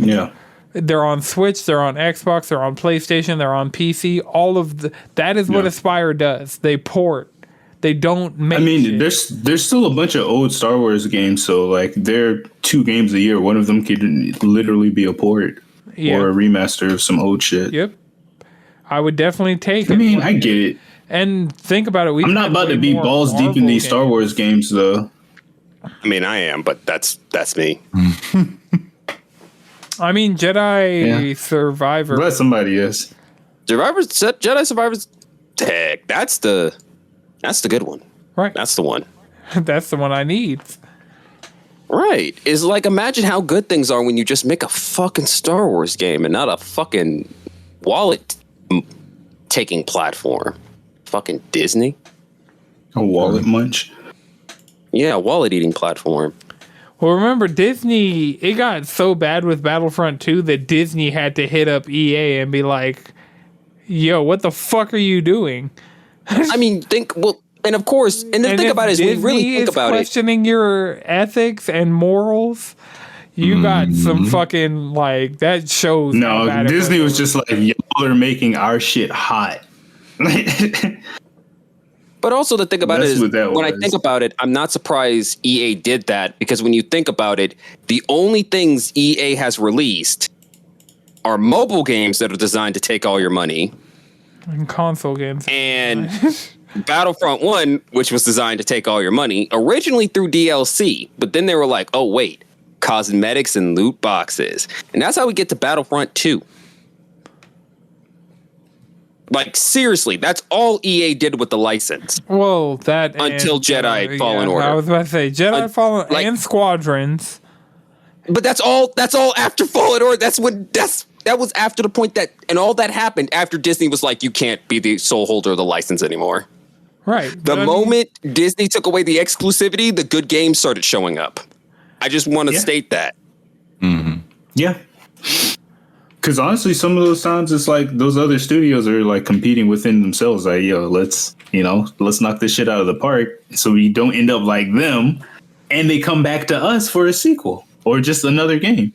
they're on Switch, they're on Xbox, they're on PlayStation, they're on PC. All of that is what Aspire does. They port. They don't make. I mean, there's still a bunch of old Star Wars games, so they're 2 games a year. One of them could literally be a port. Yeah. Or a remaster of some old shit. Yep. I would definitely take it. I mean, I get it. And think about it. I'm not about to be balls deep in these Star Wars games, though. I mean, I am, but that's me. I mean, Jedi Survivor. But somebody is. Jedi Survivor's tag. That's the good one. Right. That's the one. That's the one I need. Right. It's like, imagine how good things are when you just make a fucking Star Wars game and not a fucking wallet taking platform. Fucking Disney. A wallet munch. Yeah, wallet eating platform. Well, remember Disney, it got so bad with Battlefront 2 that Disney had to hit up EA and be like, yo, what the fuck are you doing? I mean, and of course, and the thing about it is, Disney we really think about it. Questioning your ethics and morals, you got some fucking, like, that shows. No, Disney was just like, y'all are making our shit hot. But also the thing about it is, when I think about it, I'm not surprised EA did that, because when you think about it, the only things EA has released are mobile games that are designed to take all your money. And console games. And Battlefront 1, which was designed to take all your money, originally through DLC, but then they were like, oh wait, cosmetics and loot boxes. And that's how we get to Battlefront 2. Like, seriously, that's all EA did with the license. Well, that until Jedi Fallen Order. I was about to say Jedi Fallen and Squadrons. But that's all after Fallen Order. That was after the point that, and all that happened after Disney was like, you can't be the sole holder of the license anymore. Right. The moment Disney took away the exclusivity, the good games started showing up. I just want to state that. Mm-hmm. Yeah. Because honestly, some of those times it's like those other studios are like competing within themselves. Like, yo, let's knock this shit out of the park so we don't end up like them. And they come back to us for a sequel or just another game.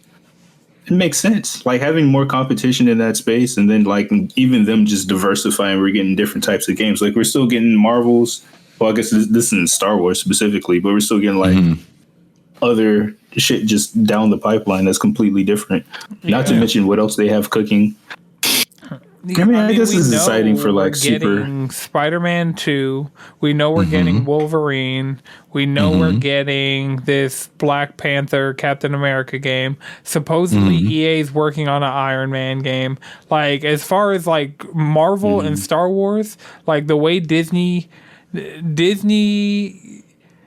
It makes sense. Like having more competition in that space, and then like even them just diversifying. We're getting different types of games. Like we're still getting Marvels. Well, I guess this isn't Star Wars specifically, but we're still getting like other shit just down the pipeline that's completely different. Not to mention what else they have cooking. I guess this is exciting for like super Spider-Man 2. We know we're getting Wolverine. We know we're getting this Black Panther, Captain America game. Supposedly EA's working on an Iron Man game. Like as far as like Marvel and Star Wars, like the way Disney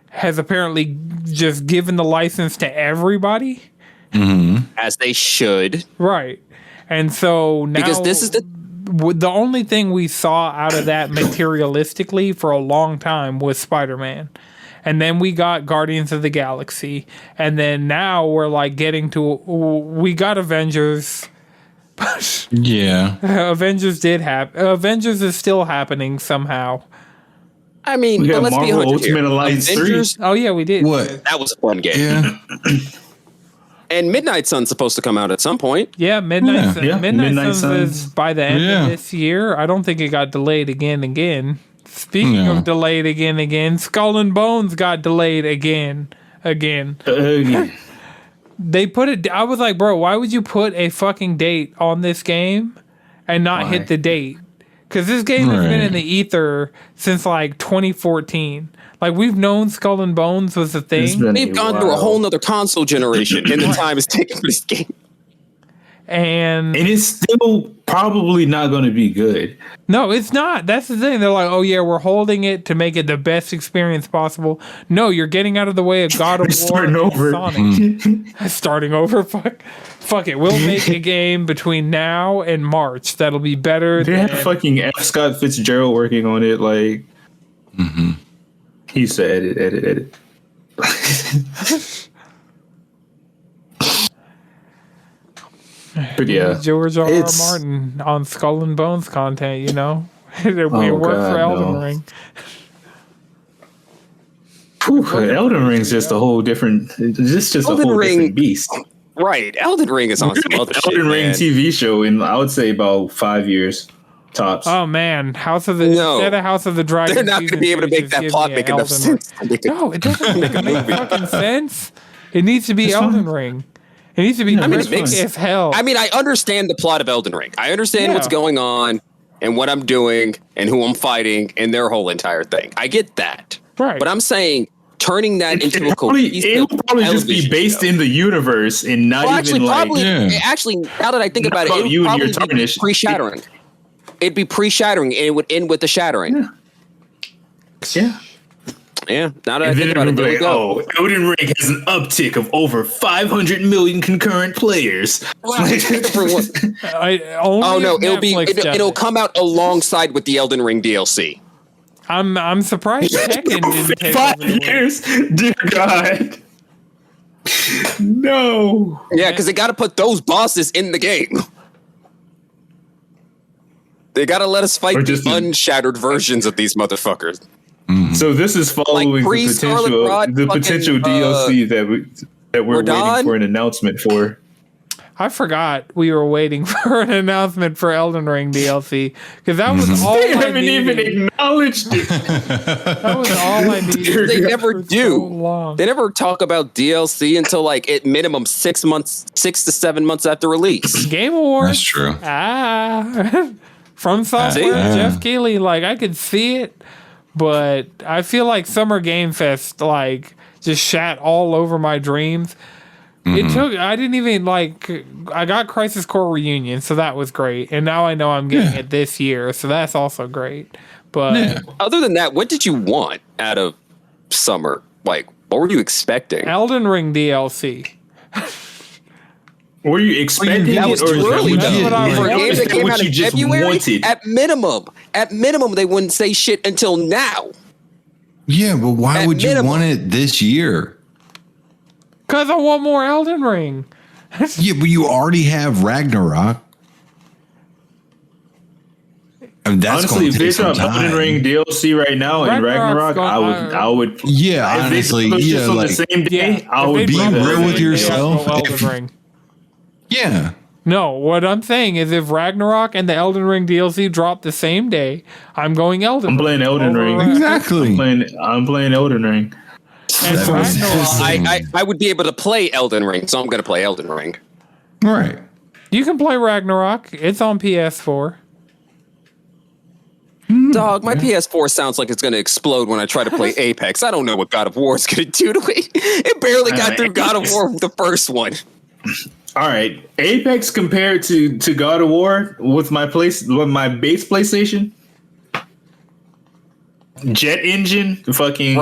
has apparently just given the license to everybody. As they should. Right. And so now, because this is the only thing we saw out of that materialistically for a long time was Spider-Man. And then we got Guardians of the Galaxy. And then now we're like we got Avengers. Yeah. Avengers did happen. Avengers is still happening somehow. I mean, we got let's Marvel be 100 Ultimate here. Alliance Avengers, 3. Oh yeah, we did. What? That was a fun game. Yeah. And Midnight Sun's supposed to come out at some point. Yeah, Midnight Suns is by the end of Yeah. this year. I don't think it got delayed again. Speaking of delayed again, Skull and Bones got delayed again. They put it. I was like, bro, why would you put a fucking date on this game and not hit the date? Because this game has been in the ether since like 2014. Like we've known Skull and Bones was a thing. They've gone through a whole nother console generation, and the time is taken for this game. And it's still probably not going to be good. No, it's not. That's the thing. They're like, oh yeah, we're holding it to make it the best experience possible. No, you're getting out of the way of God of War starting over. Sonic. Starting over. Fuck it. We'll make a game between now and March that'll be better. They have fucking F. Scott Fitzgerald working on it. Like, he used to edit. But yeah, George R. R. Martin on Skull and Bones content, you know? We work for Elden Ring. Elden Ring's just a whole different, just a whole different beast. Right. Elden Ring is on some other shit, Elden Ring TV show in, I would say, about 5 years tops. Oh man, instead of House of the Dragon, they're not going to be able to make that plot make enough sense. No, it doesn't make fucking sense. It needs to be Elden Ring. It needs to be as hell. I mean, I understand the plot of Elden Ring. I understand what's going on and what I'm doing and who I'm fighting and their whole entire thing. I get that. Right. But I'm saying turning that into a cohesive it will probably just be based in the universe and not actually, now that I think about it, it would probably be pre-shattering. It'd be pre-shattering and it would end with the shattering. Yeah. Yeah, now that I And think then about it, there we like, go. Elden Ring has an uptick of over 500 million concurrent players. Everyone- Only no, if Netflix it'll does it. come out alongside with the Elden Ring DLC. I'm surprised Tekken didn't take 5 over the world. years? Dear God. No. Yeah, because they got to put those bosses in the game. They got to let us fight Or the just unshattered versions of these motherfuckers. So this is following Like pre-Scarlet Rot, the potential fucking, DLC that we're Radon? waiting for an announcement for. I forgot we were waiting for an announcement for Elden Ring DLC because that was all They I haven't even needed. acknowledged it. That was all I needed. They never for do. so long. They never talk about DLC until like at minimum 6 to 7 months after release. Game Awards. That's true. From Software, See? Jeff Keighley. Like I could see it, but I feel like Summer Game Fest like just shat all over my dreams. I didn't even I got Crisis Core Reunion, so that was great. And now I know I'm getting it this year, so that's also great. But Other than that, what did you want out of Summer? Like, what were you expecting? Elden Ring DLC. Were you expecting That it, was or too is that early, what That's you what I was For a like, game is that that came what out you in just February, wanted? at minimum, they wouldn't say shit until now. Yeah, but why At would you minimum. want it this year? Because I want more Elden Ring. Yeah, but you already have Ragnarok. I mean, that's Honestly, going if to they take some drop Elden time. Ring DLC right now in Ragnarok's Ragnarok, I would. Yeah, If they honestly, drop those yeah, shits on like, the same day, I if would they be drop real Elden with Ring, yourself. they have to go Elden Ring. yeah. No, what I'm saying is if Ragnarok and the Elden Ring DLC drop the same day, I'm going Elden Ring. I'm playing Elden over Ring. Exactly. I'm playing Elden Ring. And That was Ragnarok, I would be able to play Elden Ring, so I'm going to play Elden Ring. Right. you can play Ragnarok. It's on PS4. Dog, my PS4 sounds like it's going to explode when I try to play Apex. I don't know what God of War is going to do to me. It barely got through God of War, the first one. All right, Apex compared to God of War with my base PlayStation, jet engine, fucking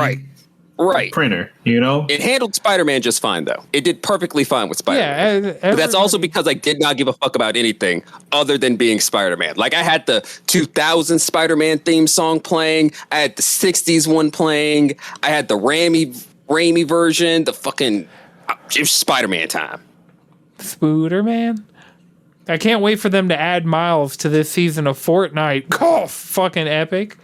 Right. printer. You know, It handled Spider-Man just fine, though. It did perfectly fine with Spider-Man. Yeah, But that's also because I did not give a fuck about anything other than being Spider-Man. Like, I had the 2000 Spider-Man theme song playing. I had the 60s one playing. I had the Raimi version. The fucking... It was Spider-Man time. Spooderman. I can't wait for them to add Miles to this season of Fortnite. Oh, fucking epic.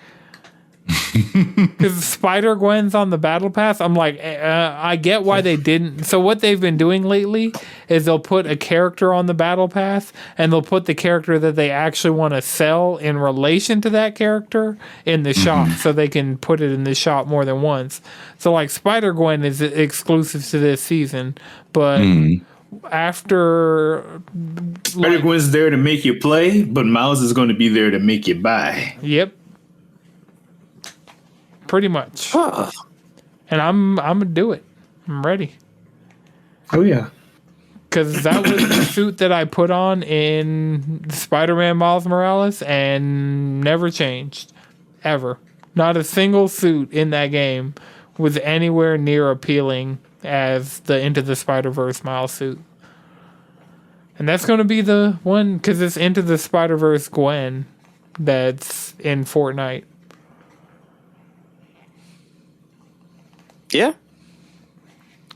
Because Spider-Gwen's on the battle pass. I'm like, I get why they didn't. So what they've been doing lately is they'll put a character on the battle pass and they'll put the character that they actually want to sell in relation to that character in the shop so they can put it in the shop more than once. So like Spider-Gwen is exclusive to this season, but after Spider-Gwen's there to make you play, but Miles is going to be there to make you buy. Yep. Pretty much. And I'm gonna do it. I'm ready. Oh yeah. Because that was the suit that I put on in Spider-Man Miles Morales and never changed. Ever. Not a single suit in that game was anywhere near appealing as the Into the Spider-Verse Miles suit. And that's going to be the one, because it's Into the Spider-Verse Gwen that's in Fortnite. Yeah.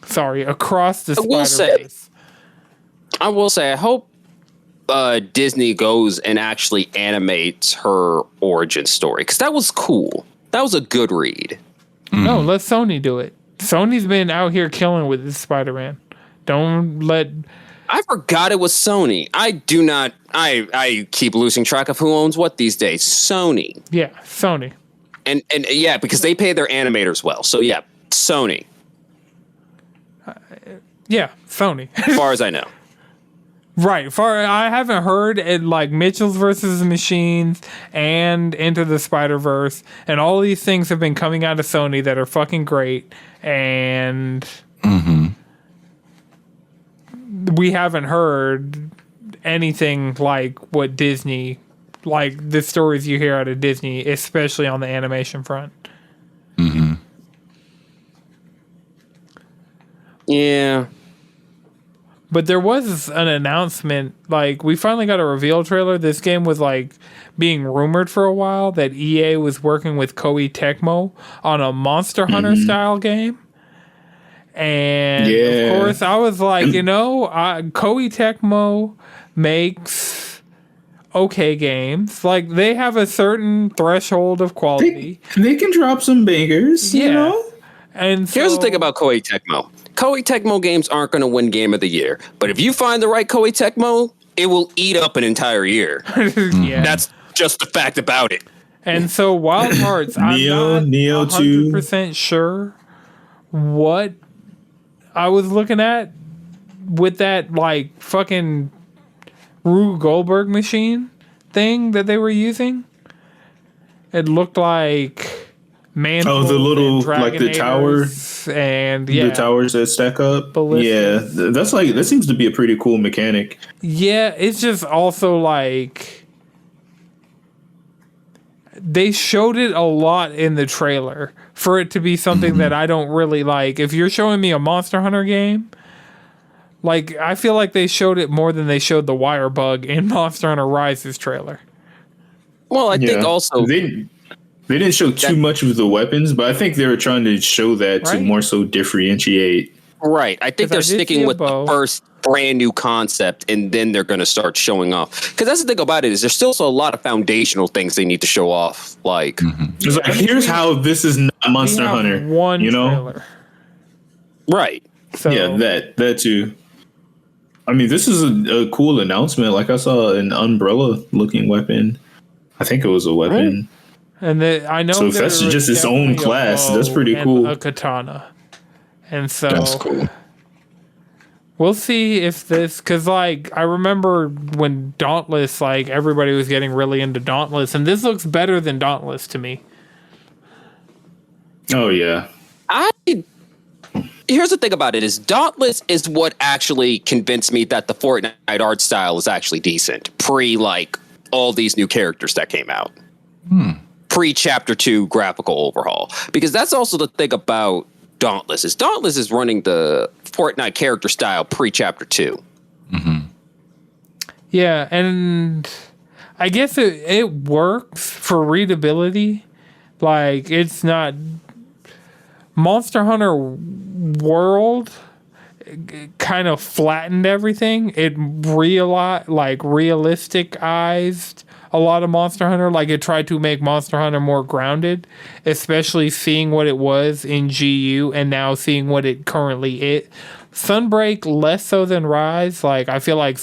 Sorry, across the will Spider-Verse. I will say, I hope Disney goes and actually animates her origin story, because that was cool. That was a good read. No, let Sony do it. Sony's been out here killing with this Spider-Man. Don't let... I forgot it was Sony. I do not... I keep losing track of who owns what these days. Sony. Yeah, Sony. And yeah, because they pay their animators well. So yeah, Sony, Yeah, Sony. as far as I know. Right. I haven't heard it like Mitchell's versus the Machines and Into the Spider-Verse and all these things have been coming out of Sony that are fucking great. And we haven't heard anything like what Disney, like the stories you hear out of Disney, especially on the animation front. Yeah. But there was an announcement, like we finally got a reveal trailer. This game was like being rumored for a while that EA was working with Koei Tecmo on a Monster Hunter style game. And of course I was like, Koei Tecmo makes okay games. Like they have a certain threshold of quality. They can drop some bangers, you know? And so, here's the thing about Koei Tecmo. Koei Tecmo games aren't going to win Game of the Year. But if you find the right Koei Tecmo, it will eat up an entire year. yeah. That's just the fact about it. And so Wild Hearts, I'm not 100% sure what I was looking at with that like fucking Rube Goldberg machine thing that they were using. It looked like the little like the tower and the towers that stack up. Ballistas. Yeah, that's like that seems to be a pretty cool mechanic. Yeah, it's just also like they showed it a lot in the trailer for it to be something that I don't really like. If you're showing me a Monster Hunter game, like I feel like they showed it more than they showed the wire bug in Monster Hunter Rise's trailer. Well, I think also they didn't show too much of the weapons, but I think they were trying to show that to more so differentiate. Right. I think they're sticking with the first brand new concept, and then they're going to start showing off. Because that's the thing about it is there's still a lot of foundational things they need to show off. Like, it's like here's how this is not Monster Hunter. One trailer. Right. So, yeah, that too. I mean, this is a cool announcement. Like I saw an umbrella looking weapon. I think it was a weapon. Right. And I know so if that's just its own class, that's pretty cool. A katana. And so that's cool. We'll see if this, because like I remember when Dauntless, like everybody was getting really into Dauntless, and this looks better than Dauntless to me. Oh yeah. Here's the thing about it is Dauntless is what actually convinced me that the Fortnite art style is actually decent. Pre like all these new characters that came out. Pre Chapter 2 graphical overhaul. Because that's also the thing about Dauntless is running the Fortnite character style pre Chapter 2. Yeah, and I guess it works for readability. Like it's not Monster Hunter World kind of flattened everything. It realisticized a lot of Monster Hunter. Like it tried to make Monster Hunter more grounded, especially seeing what it was in GU and now seeing what it currently is. Sunbreak less so than Rise. Like I feel like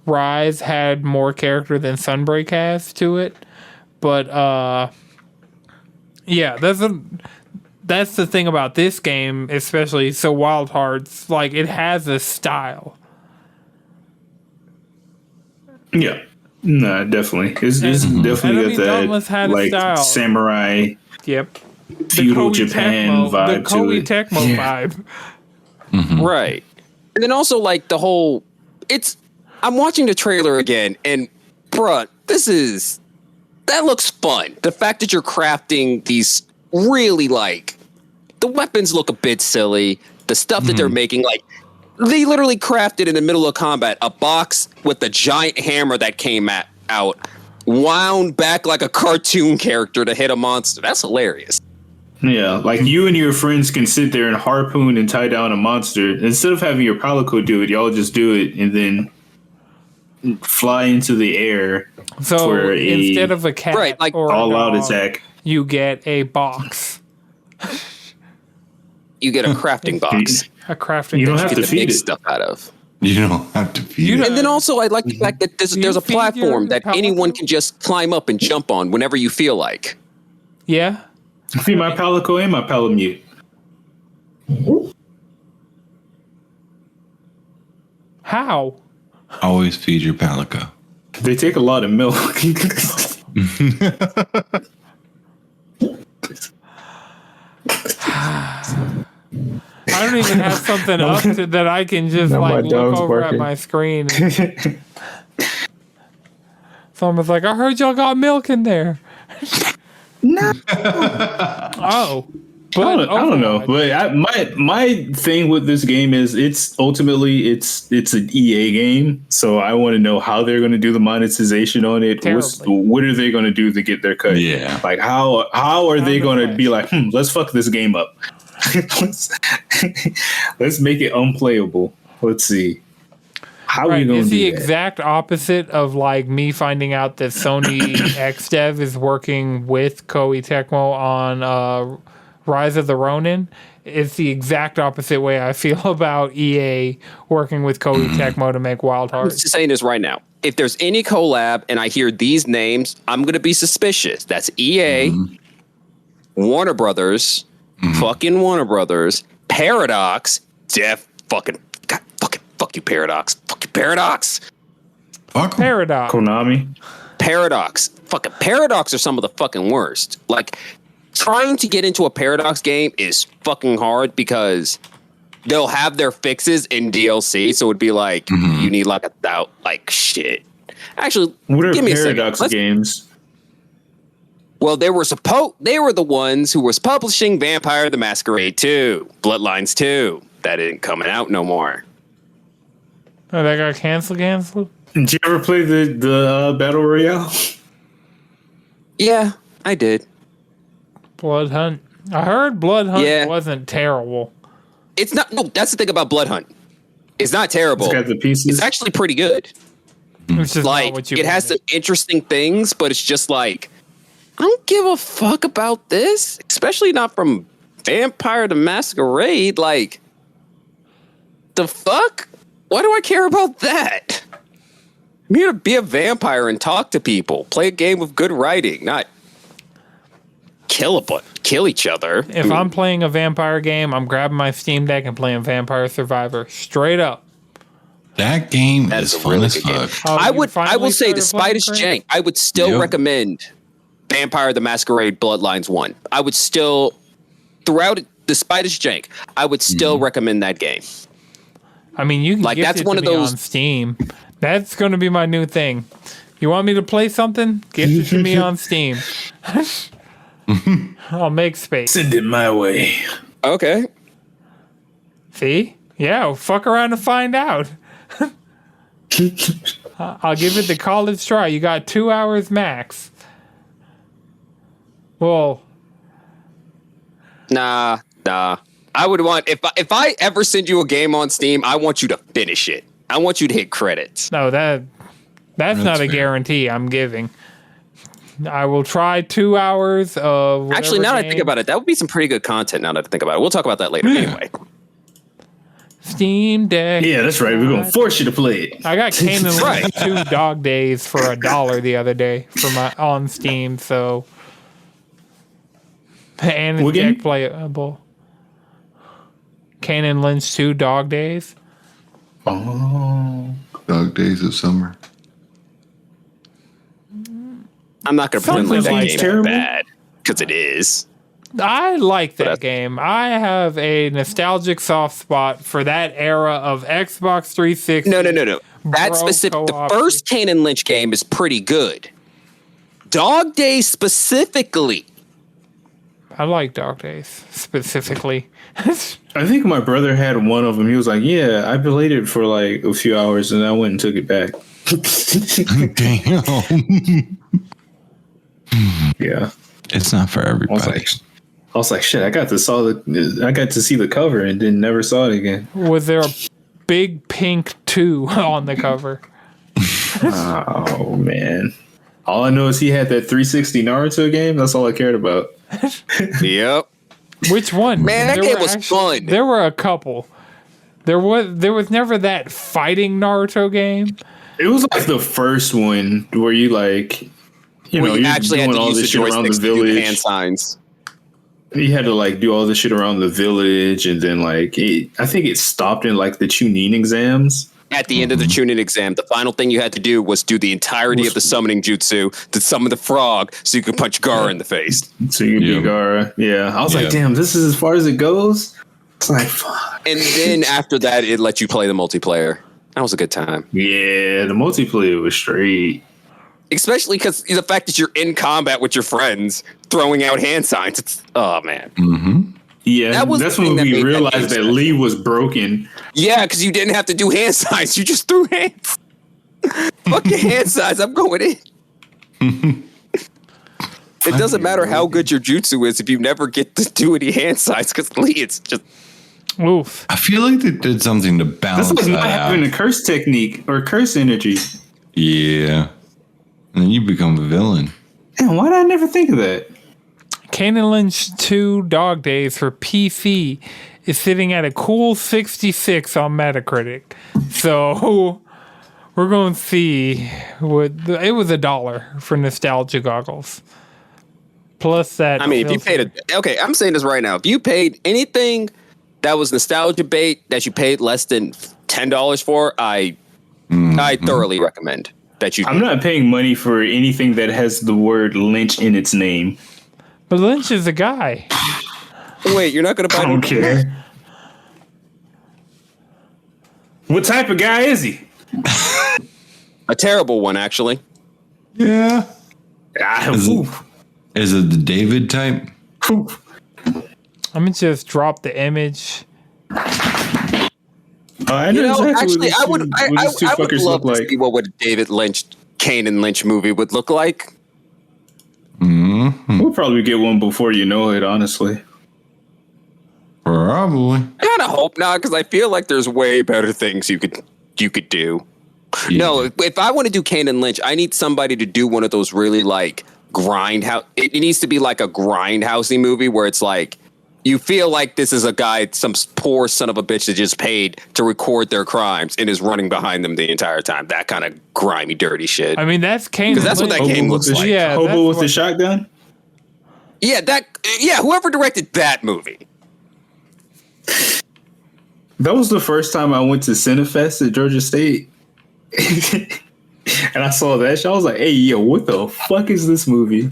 Rise had more character than Sunbreak has to it. But yeah, that's the thing about this game, especially so Wild Hearts, like it has a style. Yeah. No, definitely. It's definitely got that like style. Samurai. Yep. Feudal Japan vibe. The Koei Tecmo vibe. Right. And then also like the whole I'm watching the trailer again and bruh, that looks fun. The fact that you're crafting these really like the weapons look a bit silly. The stuff that they're making, like they literally crafted in the middle of combat a box with a giant hammer that came out, wound back like a cartoon character to hit a monster. That's hilarious. Yeah, like you and your friends can sit there and harpoon and tie down a monster. Instead of having your Palico do it, y'all just do it and then fly into the air. So instead of a cat or all-out attack, you get a box. You get a crafting box. A crafting. You don't have to feed it stuff out of. You don't have to feed it. And then also, I like the fact that there's a platform that anyone can just climb up and jump on whenever you feel like. Yeah. Feed my Palico and my Palamute. How? Always feed your Palico. They take a lot of milk. I don't even have something up that I can just like look over at my screen. Someone's like, I heard y'all got milk in there. No. Oh. But I don't know. But my thing with this game is it's ultimately it's an EA game, so I want to know how they're going to do the monetization on it. What are they going to do to get their cut? Yeah, like how are they going to be like, let's fuck this game up. let's make it unplayable. Let's see. How are you going to do the that? exact opposite of like me finding out that Sony XDev is working with Koei Tecmo on Rise of the Ronin. It's the exact opposite way I feel about EA working with Koei Tecmo to make Wild Hearts. I'm just saying this right now. If there's any collab and I hear these names, I'm going to be suspicious. That's EA, Warner Brothers, fucking Warner Brothers, Paradox, fuck you, Paradox. Fuck you, Paradox. fuck 'em. Peridot. Konami. Paradox. Fucking Paradox are some of the fucking worst. Like, trying to get into a Paradox game is fucking hard because they'll have their fixes in DLC. So it'd be like, you need like shit. Actually, What are give me Paradox a second. games? Well, they were the ones who was publishing Vampire the Masquerade 2, Bloodlines 2. That ain't coming out no more. Oh, that got canceled? Did you ever play the Battle Royale? Yeah, I did. Blood Hunt. I heard Blood Hunt wasn't terrible. It's not. No, that's the thing about Blood Hunt. It's not terrible. It's got the pieces. It's actually pretty good. It's just Like, not what you it has some wanted. interesting things, but it's just like, I don't give a fuck about this, especially not from Vampire the Masquerade. Like, the fuck? Why do I care about that? I'm here to be a vampire and talk to people, play a game with good writing, not kill each other. If I'm playing a vampire game, I'm grabbing my Steam Deck and playing Vampire Survivor straight up. That game That's is a fun really as good game. fuck. Oh, I you will finally say, started despite its playing, jank, I would still recommend Vampire the Masquerade Bloodlines 1. I would still, despite its jank, I would still recommend that game. I mean, you can Like, gift that's it one to of me those- on Steam. That's going to be my new thing. You want me to play something? Gift it to me on Steam. I'll make space. Send it my way. Okay. See? Yeah, fuck around and find out. I'll give it the college try. You got 2 hours max. Well, Nah. I would want, if I ever send you a game on Steam, I want you to finish it. I want you to hit credits. no, that's not a fair. guarantee I'm giving. I will try 2 hours of Actually, now that I game. think about it, that would be some pretty good content now that I think about it. We'll talk about that later anyway. Steam Deck. Yeah, that's right. We're gonna force you to play it. I got Canaan Right. Lynch 2 Dog Days for $1 the other day for my on Steam, so and What it's game? deck playable. Canaan Lynch 2 Dog Days. Oh, Dog Days of Summer. I'm not going to pretend like Something that like game terrible. is bad, because it is. I like that But game. I have a nostalgic soft spot for that era of Xbox 360. No. That Bro specific, the co-op. first Kane Lynch game is pretty good. Dog Days specifically. I like Dog Days specifically. I think my brother had one of them. He was like, "Yeah, I played it for like a few hours, and I went and took it back." Damn. Yeah, It's not for everybody. I was like, shit. I got to see the cover and then never saw it again. Was there a big pink 2 on the cover? Oh man! All I know is he had that 360 Naruto game. That's all I cared about. Yep. Which one? Man, that There game were was fun. There were a couple. There was never that fighting Naruto game. It was like the first one where you like, you know, We you're actually had doing to all use the this shit around the joysticks to do the hand village. signs. You had to like do all this shit around the village, and then like I think it stopped in like the Chunin exams. At the end of the Chunin exam, the final thing you had to do was do the entirety of the summoning jutsu to summon the frog so you could punch Gara in the face. So you could Yeah. be Gara. Yeah, I was Yeah. like, damn, this is as far as it goes. It's like, fuck. And then after that, it let you play the multiplayer. That was a good time. Yeah, the multiplayer was straight. Especially because the fact that you're in combat with your friends throwing out hand signs. It's, oh, man. Yeah, That was that's the when thing that we made that realized game that Lee was broken. Yeah, because you didn't have to do hand signs. You just threw hands. Fuck your hand signs. I'm going in. It doesn't matter how good your jutsu is if you never get to do any hand signs, because Lee, it's just... Oof. I feel like they did something to balance That's like not that having out. a curse technique or curse energy. Yeah. And then you become a villain. Damn, why did I never think of that? Kane and Lynch 2 Dog Days for PC is sitting at a cool 66 on Metacritic. So we're going to see what it was $1 for nostalgia goggles. Plus that. I mean, if you paid okay, I'm saying this right now. If you paid anything that was nostalgia bait that you paid less than $10 for, I thoroughly recommend that you. I'm not paying money for anything that has the word Lynch in its name. But Lynch is a guy. Wait, you're not going to buy? I don't care. What type of guy is he? A terrible one, actually. Yeah. Oof. Is it the David type? Oof. I'm going to just drop the image. I You know know, exactly actually, I would love to see what would David Lynch, Kane and Lynch movie would look like. Mm-hmm. We'll probably get one before you know it, honestly. Probably. I kind of hope not, because I feel like there's way better things you could do. Yeah. No, if I want to do Kane and Lynch, I need somebody to do one of those really like grindhouse. It needs to be like a grindhousey movie where it's like you feel like this is a guy, some poor son of a bitch that just paid to record their crimes and is running behind them the entire time. That kind of grimy, dirty shit. I mean, that's Kane. Because that's what that game looks like. Yeah, Hobo with the shotgun? Yeah, whoever directed that movie. That was the first time I went to Cinefest at Georgia State. And I saw that show. I was like, hey, yo, what the fuck is this movie?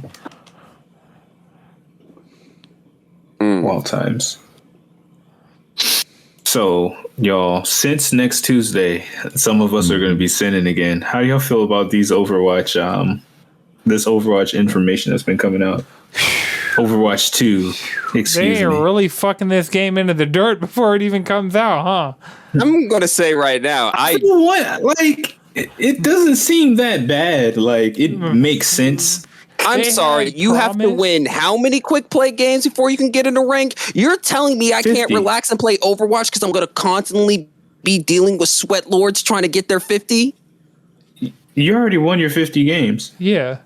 Wild times. So, y'all, since next Tuesday, some of us are going to be sinning again. How do y'all feel about these Overwatch, this Overwatch information that's been coming out? Overwatch 2, excuse me. They are really fucking this game into the dirt before it even comes out, huh? I'm going to say right now, it doesn't seem that bad. Like, it makes sense. I'm sorry, you have to win how many quick play games before you can get in the rank? You're telling me I 50. can't relax and play Overwatch because I'm going to constantly be dealing with sweat lords trying to get their 50? You already won your 50 games. Yeah.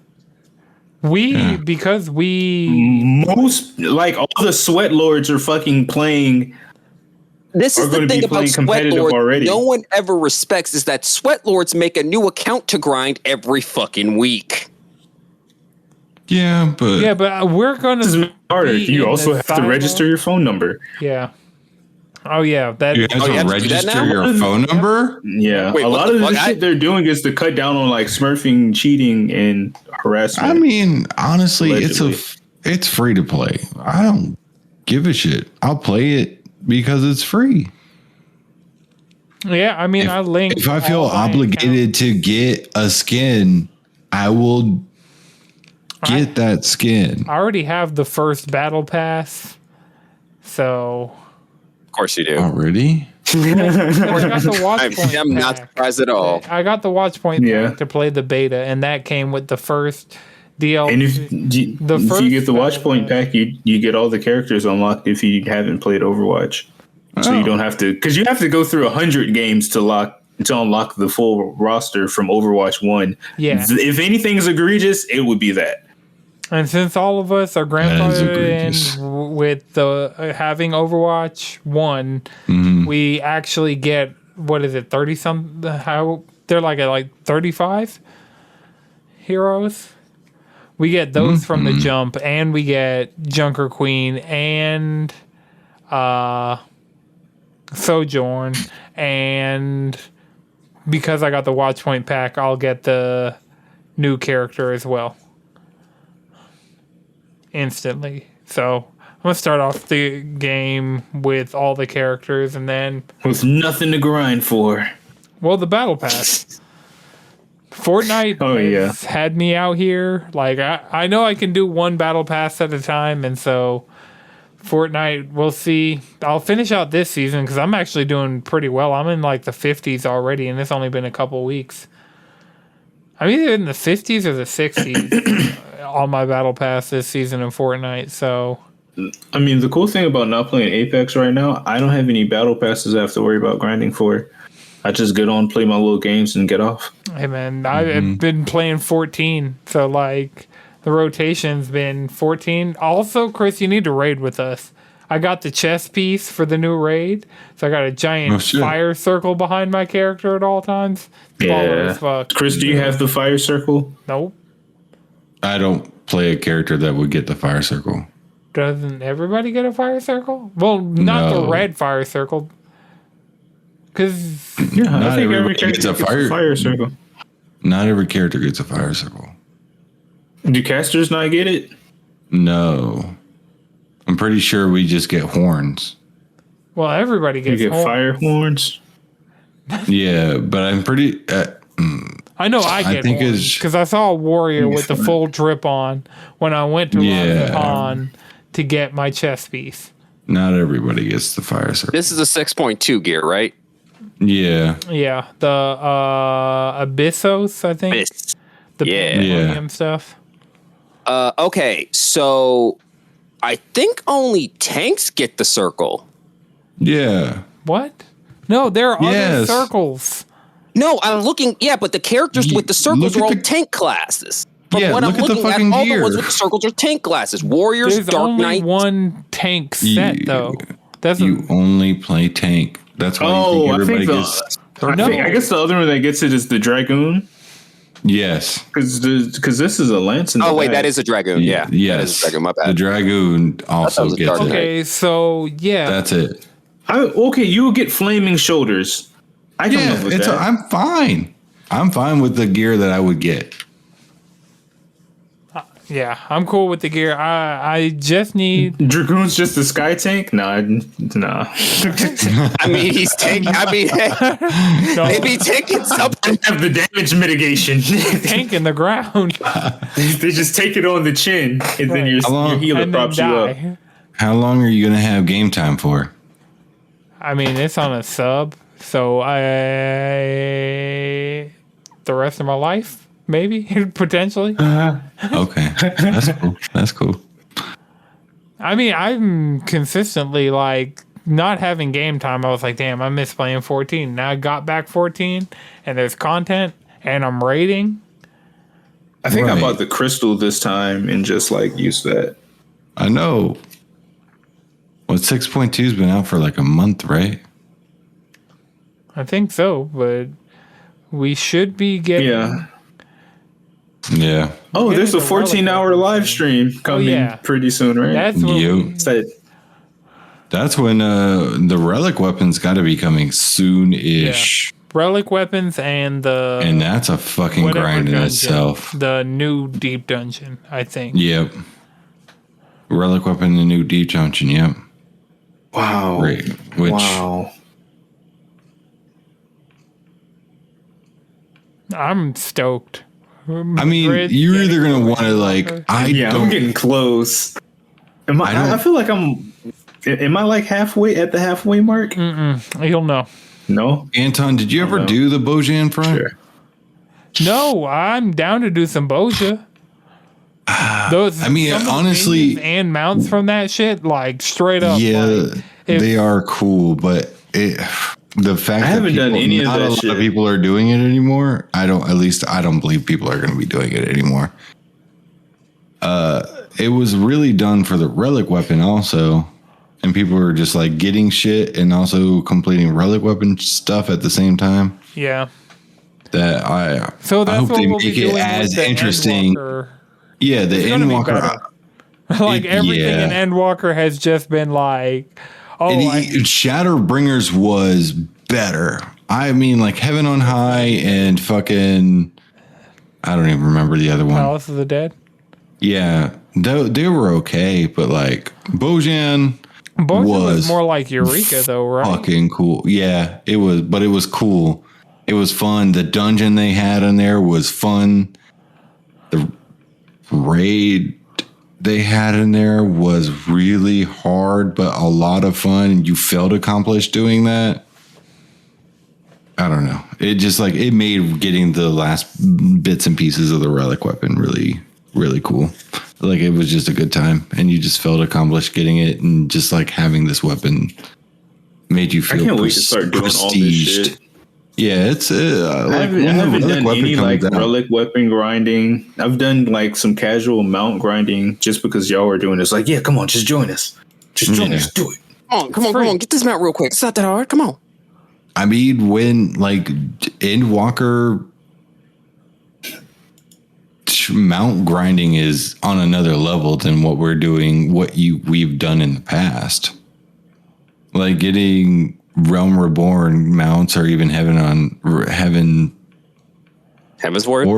Because most, like, all the sweat lords are fucking playing. This is the thing about sweat lords already. No one ever respects is that sweat lords make a new account to grind every fucking week. Yeah, but we're gonna. This is harder. You also have to register your phone number. Yeah. Oh yeah, you have to register your phone number. Yeah, Wait, a lot of the fuck? shit they're doing is to cut down on like smurfing, cheating, and harassment. I mean, honestly, Allegedly. it's free to play. I don't give a shit. I'll play it because it's free. Yeah, I mean, if I feel obligated to get a skin, I will get that skin. I already have the first battle pass, so. Of course you do. Already? I got the watch point I'm not pack. surprised at all. I got the watch point pack to play the beta, and that came with the first DLC. And if you get the watch point pack, you get all the characters unlocked if you haven't played Overwatch. So you don't have to, because you have to go through 100 games to unlock the full roster from Overwatch 1. Yeah. If anything's egregious, it would be that. And since all of us are grandfathered in with the having Overwatch 1, we actually get, what is it, 30 some? How they're like 35 heroes. We get those from the jump, and we get Junker Queen and Sojourn, and because I got the watch point pack, I'll get the new character as well instantly. So I'm gonna start off the game with all the characters, and then with nothing to grind for. Well, the battle pass. Fortnite has had me out here. Like I know I can do one battle pass at a time, and so Fortnite, we'll see. I'll finish out this season because I'm actually doing pretty well. I'm in like the 50s already, and it's only been a couple weeks. I'm either in the 50s or the 60s on my battle pass this season in Fortnite. So, I mean, the cool thing about not playing Apex right now, I don't have any battle passes I have to worry about grinding for. I just get on, play my little games, and get off. hey man, I've been playing 14, so like the rotation's been 14. Also, Chris, you need to raid with us. I got the chess piece for the new raid, so I got a giant fire circle behind my character at all times. Yeah. Fuck. Chris, do you have the fire circle? Nope. I don't play a character that would get the fire circle. Doesn't everybody get a fire circle? Well, not the red fire circle. Because I think every character gets a fire circle. Not every character gets a fire circle. Do casters not get it? No. I'm pretty sure we just get horns. Well, everybody gets horns. Fire horns? Yeah, but I'm pretty... I know I get horns because I saw a warrior with the full drip on when I went to Ron to get my chess piece. Not everybody gets the fire circle. This is a 6.2 gear, right? Yeah. Yeah, the Abyssos, I think. The premium stuff. Okay, so I think only tanks get the circle. Yeah. What? No, there are other circles. No, I'm looking. Yeah, but the characters with the circles are all tank classes. From what I'm looking at, all the ones with the circles are tank classes. Warriors, There's Dark only Knight. one tank set though. You only play tank. That's why you think everybody gets. I guess the other one that gets it is the Dragoon. Yes, because this is a lance. In the wait, that is a Dragoon. Yeah, yes, that is a Dragoon. My bad. The Dragoon also gets it. Okay, so yeah, that's it. You will get flaming shoulders. I can live with that. I'm fine. I'm fine with the gear that I would get. Yeah, I'm cool with the gear. I just need Dragoon's just a sky tank. Nah. I mean, he's tanking. I mean, maybe taking something. Have the damage mitigation. Tanking the ground. They just take it on the chin, and then your healer props you up. How long are you gonna have game time for? I mean, it's on a sub, so the rest of my life. Maybe, potentially. Okay, that's cool. That's cool. I mean, I'm consistently like not having game time. I was like, damn, I miss playing 14. Now I got back 14, and there's content, and I'm raiding. I think I bought the crystal this time and just like used that. I know. Well, 6.2's been out for like a month, right? I think so, but we should be getting. Yeah. Oh, there's a 14-hour live stream coming pretty soon, right? That's what That's when the relic weapons got to be coming soon-ish. Yeah. Relic weapons and that's a fucking grind in itself. The new deep dungeon, I think. Yep. Relic weapon, the new deep dungeon. Yep. Wow. Wow. I'm stoked. I mean, you're either gonna want to I'm getting close. I feel like am I like halfway at the halfway mark? You'll know. No, Anton, did you ever do the Bojan front? Sure. No, I'm down to do some Boja. Honestly, and mounts from that shit, like straight up. Yeah, they are cool, but the fact I haven't done any of that a lot of people are doing it anymore. I don't believe people are going to be doing it anymore. It was really done for the relic weapon also, and people were just like getting shit and also completing relic weapon stuff at the same time. Yeah. I hope they make it as interesting. Yeah, the Endwalker. Like everything in Endwalker has just been like. Shadowbringers was better. I mean, like Heaven on High and fucking... I don't even remember the other one. Palace of the Dead? Yeah. They were okay, but like Bojan was more like Eureka though, right? Fucking cool. Yeah, it was, but it was cool. It was fun. The dungeon they had in there was fun. The raid they had in there was really hard, but a lot of fun. And you felt accomplished doing that. I don't know. It just like it made getting the last bits and pieces of the relic weapon really, really cool. Like it was just a good time, and you just felt accomplished getting it, and just like having this weapon made you feel. I can't wait to start doing all this shit. Yeah, it's. I haven't done any like relic weapon grinding. I've done like some casual mount grinding just because y'all were doing this. Like, yeah, come on, just join us. Just join us. Do it. Come on, get this mount real quick. It's not that hard. Come on. I mean, when like Endwalker mount grinding is on another level than what we're doing, we've done in the past. Like getting Realm Reborn mounts, or even Heaven's Ward,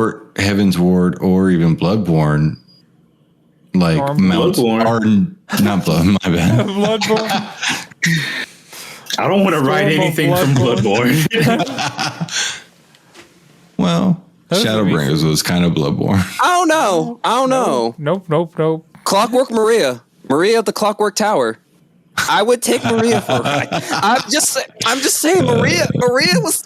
or even Bloodborne. Like mounts are not blood. My bad. Bloodborne. I don't want to write anything from Bloodborne. Well, Shadowbringers was kind of Bloodborne. I don't know. Nope. Clockwork Maria the Clockwork Tower. I would take Maria for a ride. I'm just saying, Maria was.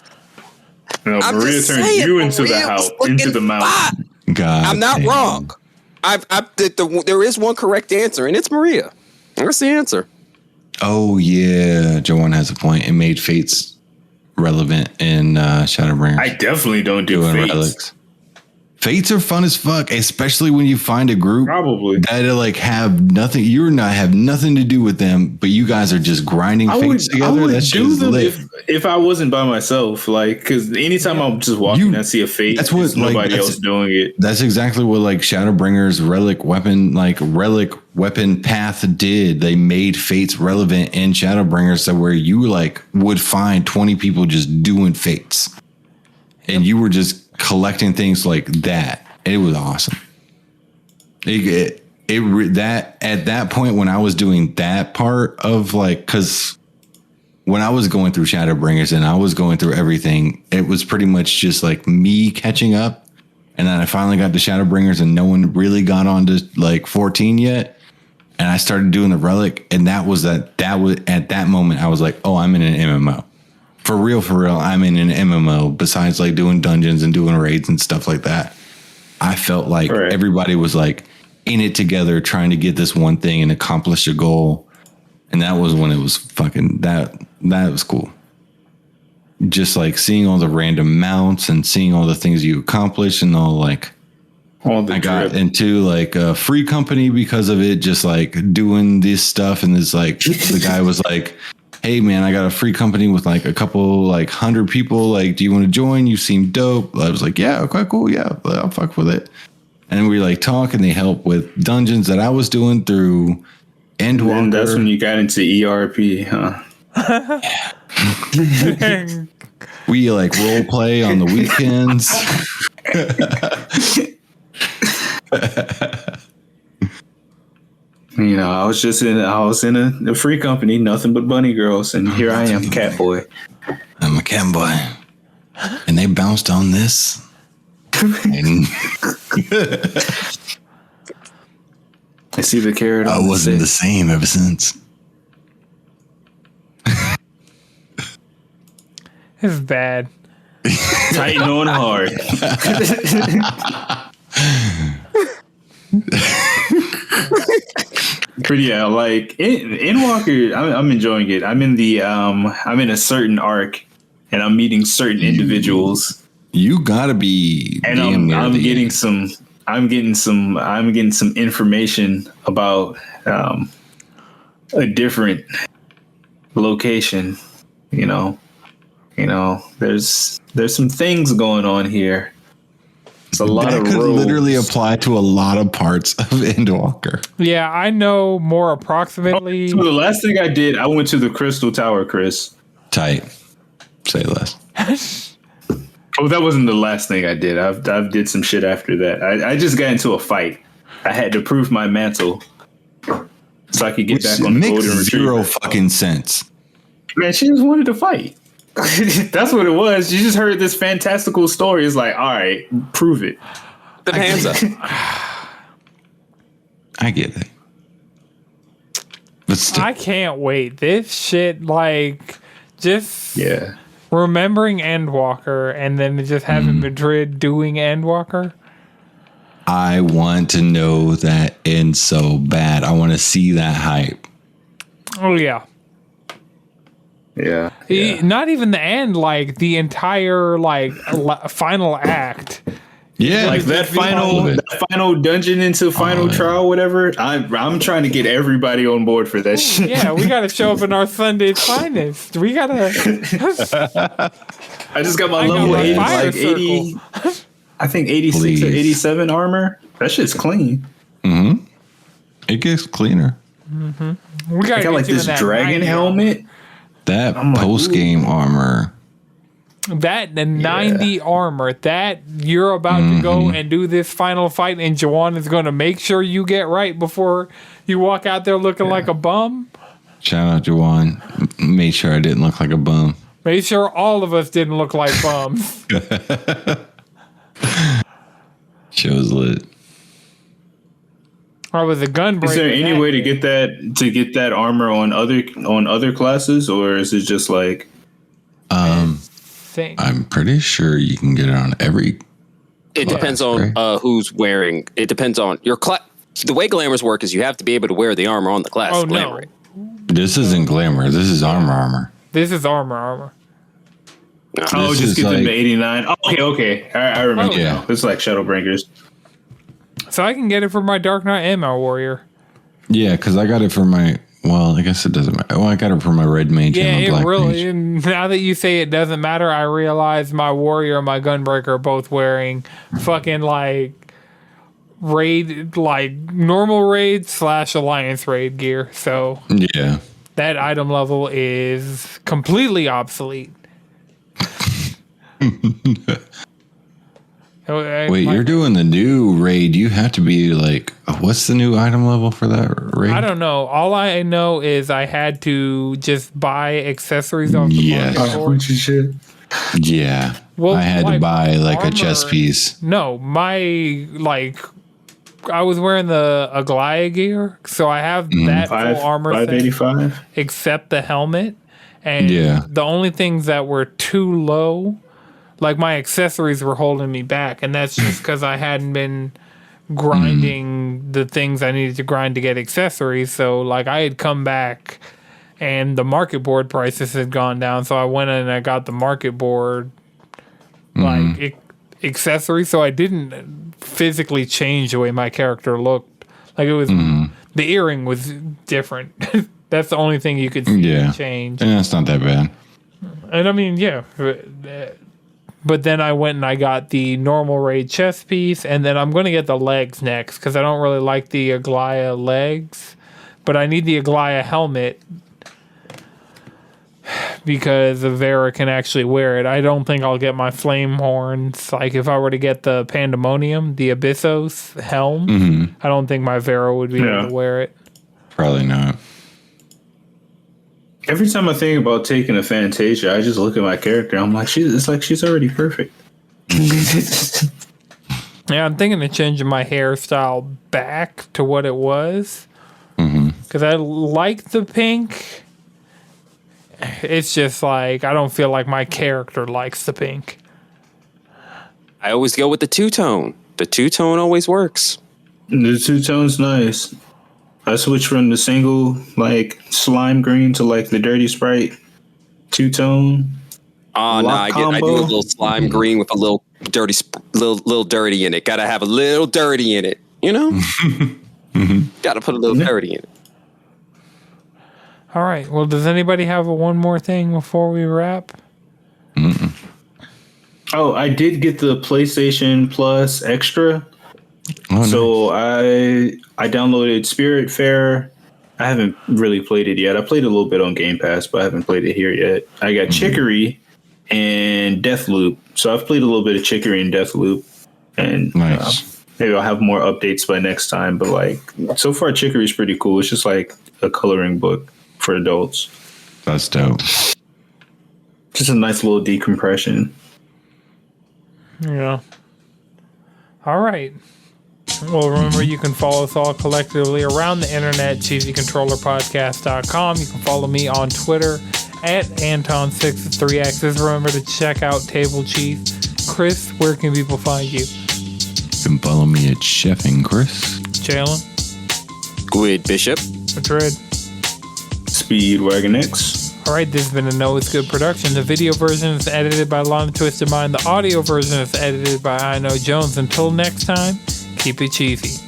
No, Maria turned you into the house, into the mountain. God, I'm not wrong. There is one correct answer, and it's Maria. What's the answer? Oh yeah, Joanne has a point. It made Fates relevant in Shadowbringers. I definitely don't do Fates. Relics. Fates are fun as fuck, especially when you find a group that like have nothing. Have nothing to do with them, but you guys are just grinding Fates together. I would do them if I wasn't by myself. Like, because anytime I'm just walking and I see a Fate, that's what nobody else doing it. That's exactly what like Shadowbringers relic weapon path did. They made Fates relevant in Shadowbringers, so where you like would find 20 people just doing Fates, and you were just collecting things like that. It was awesome. That at that point when I was doing that part of like, because when I was going through Shadowbringers and I was going through everything, it was pretty much just like me catching up. And then I finally got to Shadowbringers and no one really got on to like 14 yet. And I started doing the relic, and that was at that moment I was like, oh, I'm in an MMO. For real, I'm in an MMO besides like doing dungeons and doing raids and stuff like that. I felt like everybody was like in it together trying to get this one thing and accomplish a goal. And that was when it was fucking, that was cool. Just like seeing all the random mounts and seeing all the things you accomplish and all like, I got into like a free company because of it, just like doing this stuff. And it's like, the guy was like, hey man, I got a free company with like a couple, like 100 people. Like, do you want to join? You seem dope. I was like, yeah, okay, cool. Yeah, I'll fuck with it. And we like talk, and they help with dungeons that I was doing through Endwalker. And that's when you got into ERP, huh? We like role play on the weekends. You know, I was in a free company, nothing but bunny girls, and here I am, cat boy. I'm a cat boy, and they bounced on this. And I see the carrot. I wasn't the same ever since. It's bad. Tight on hard. But yeah, like in Walker, I'm enjoying it. I'm in a certain arc, and I'm meeting certain individuals. You gotta be, and I'm getting some information about a different location. You know, there's some things going on here. It's a lot of roads. Literally apply to a lot of parts of Endwalker. Yeah, I know more approximately. So the last thing I did, I went to the Crystal Tower, Chris. Tight. Say less. Oh, that wasn't the last thing I did. I've did some shit after that. I just got into a fight. I had to prove my mantle so I could get back on the golden retriever. Zero fucking sense. Man, she just wanted to fight. That's what it was. You just heard this fantastical story. It's like, all right, prove it. The hands up. I get it. But still. I can't wait. This shit, like, just remembering Endwalker and then just having Madrid doing Endwalker. I want to know that end so bad. I want to see that hype. Oh, yeah. Yeah. Not even the end, like the entire like final act. Yeah, like that final dungeon into final trial, whatever. I'm trying to get everybody on board for that shit. Yeah, we got to show up in our Sunday's finest. We got to. I just got my level 80, like 80. I think 86 or 87 armor. That shit's clean. Mm-hmm. It gets cleaner. Mm-hmm. We got like this dragon helmet. That post game armor. That the 90 armor. That you're about to go and do this final fight, and Jawan is going to make sure you get right before you walk out there looking like a bum. Shout out Jawan. Made sure I didn't look like a bum. Made sure all of us didn't look like bums. Show's lit. I was a gun breaker. Is there any way to get that armor on other classes, or is it just like? I'm pretty sure you can get it on every. It depends on who's wearing. It depends on your class. The way glamours work is you have to be able to wear the armor on the class. Oh no! This isn't glamour. This is armor. This is armor. Oh, just get them to 89. Okay. I remember now. It's like Shadowbringers. So I can get it for my Dark Knight Ammo Warrior. Yeah, because I got it for my. Well, I guess it doesn't matter. Well, I got it for my Red Mage and my Black Mage. Now that you say it doesn't matter, I realize my Warrior and my Gunbreaker are both wearing fucking like raid, like normal raid / Alliance raid gear. So yeah, that item level is completely obsolete. Wait, you're doing the new raid. You have to be like, what's the new item level for that raid? I don't know. All I know is I had to just buy accessories off the market board. Yeah. Well, I had to buy like a chest piece. No, I was wearing the Aglaya gear, so I have that full armor 585 except the helmet. And the only things that were too low, like my accessories were holding me back, and that's just because I hadn't been grinding the things I needed to grind to get accessories. So like I had come back and the market board prices had gone down, so I went in and I got the market board like accessories, so I didn't physically change the way my character looked. Like it was the earring was different. That's the only thing you could see change. And that's not that bad. And I mean, but then I went and I got the normal raid chest piece, and then I'm going to get the legs next because I don't really like the Aglaya legs, but I need the Aglaya helmet because Vera can actually wear it. I don't think I'll get my flame horns. Like if I were to get the Pandemonium, the Abyssos helm, I don't think my Vera would be able to wear it. Probably not. Every time I think about taking a Fantasia, I just look at my character. I'm like, she's already perfect. Yeah, I'm thinking of changing my hairstyle back to what it was because I like the pink. It's just like I don't feel like my character likes the pink. I always go with the two-tone. The two-tone always works. The two-tone's nice. I switched from the single like slime green to like the dirty sprite two-tone. Oh no, I do a little slime green with a little dirty, little dirty in it. Gotta have a little dirty in it, you know. Gotta put a little dirty in it. All right. Well, does anybody have one more thing before we wrap? Oh, I did get the PlayStation Plus Extra. So nice. I downloaded Spiritfarer. I haven't really played it yet. I played a little bit on Game Pass, but I haven't played it here yet. I got Chicory and Deathloop. So I've played a little bit of Chicory and Deathloop, and maybe I'll have more updates by next time. But like so far, Chicory's pretty cool. It's just like a coloring book for adults. That's dope. Just a nice little decompression. Yeah. All right. Well, remember, you can follow us all collectively around the internet, cheesycontrollerpodcast.com. You can follow me on Twitter at Anton63X's. Remember to check out Table Cheese. Chris, where can people find you? You can follow me at Chefing Chris. Jalen? Squid Bishop. Madrid? Speedwagon X. All right, this has been a Know It's Good production. The video version is edited by Lana Twisted Mind. The audio version is edited by Iknowjones. Until next time, keep it cheesy.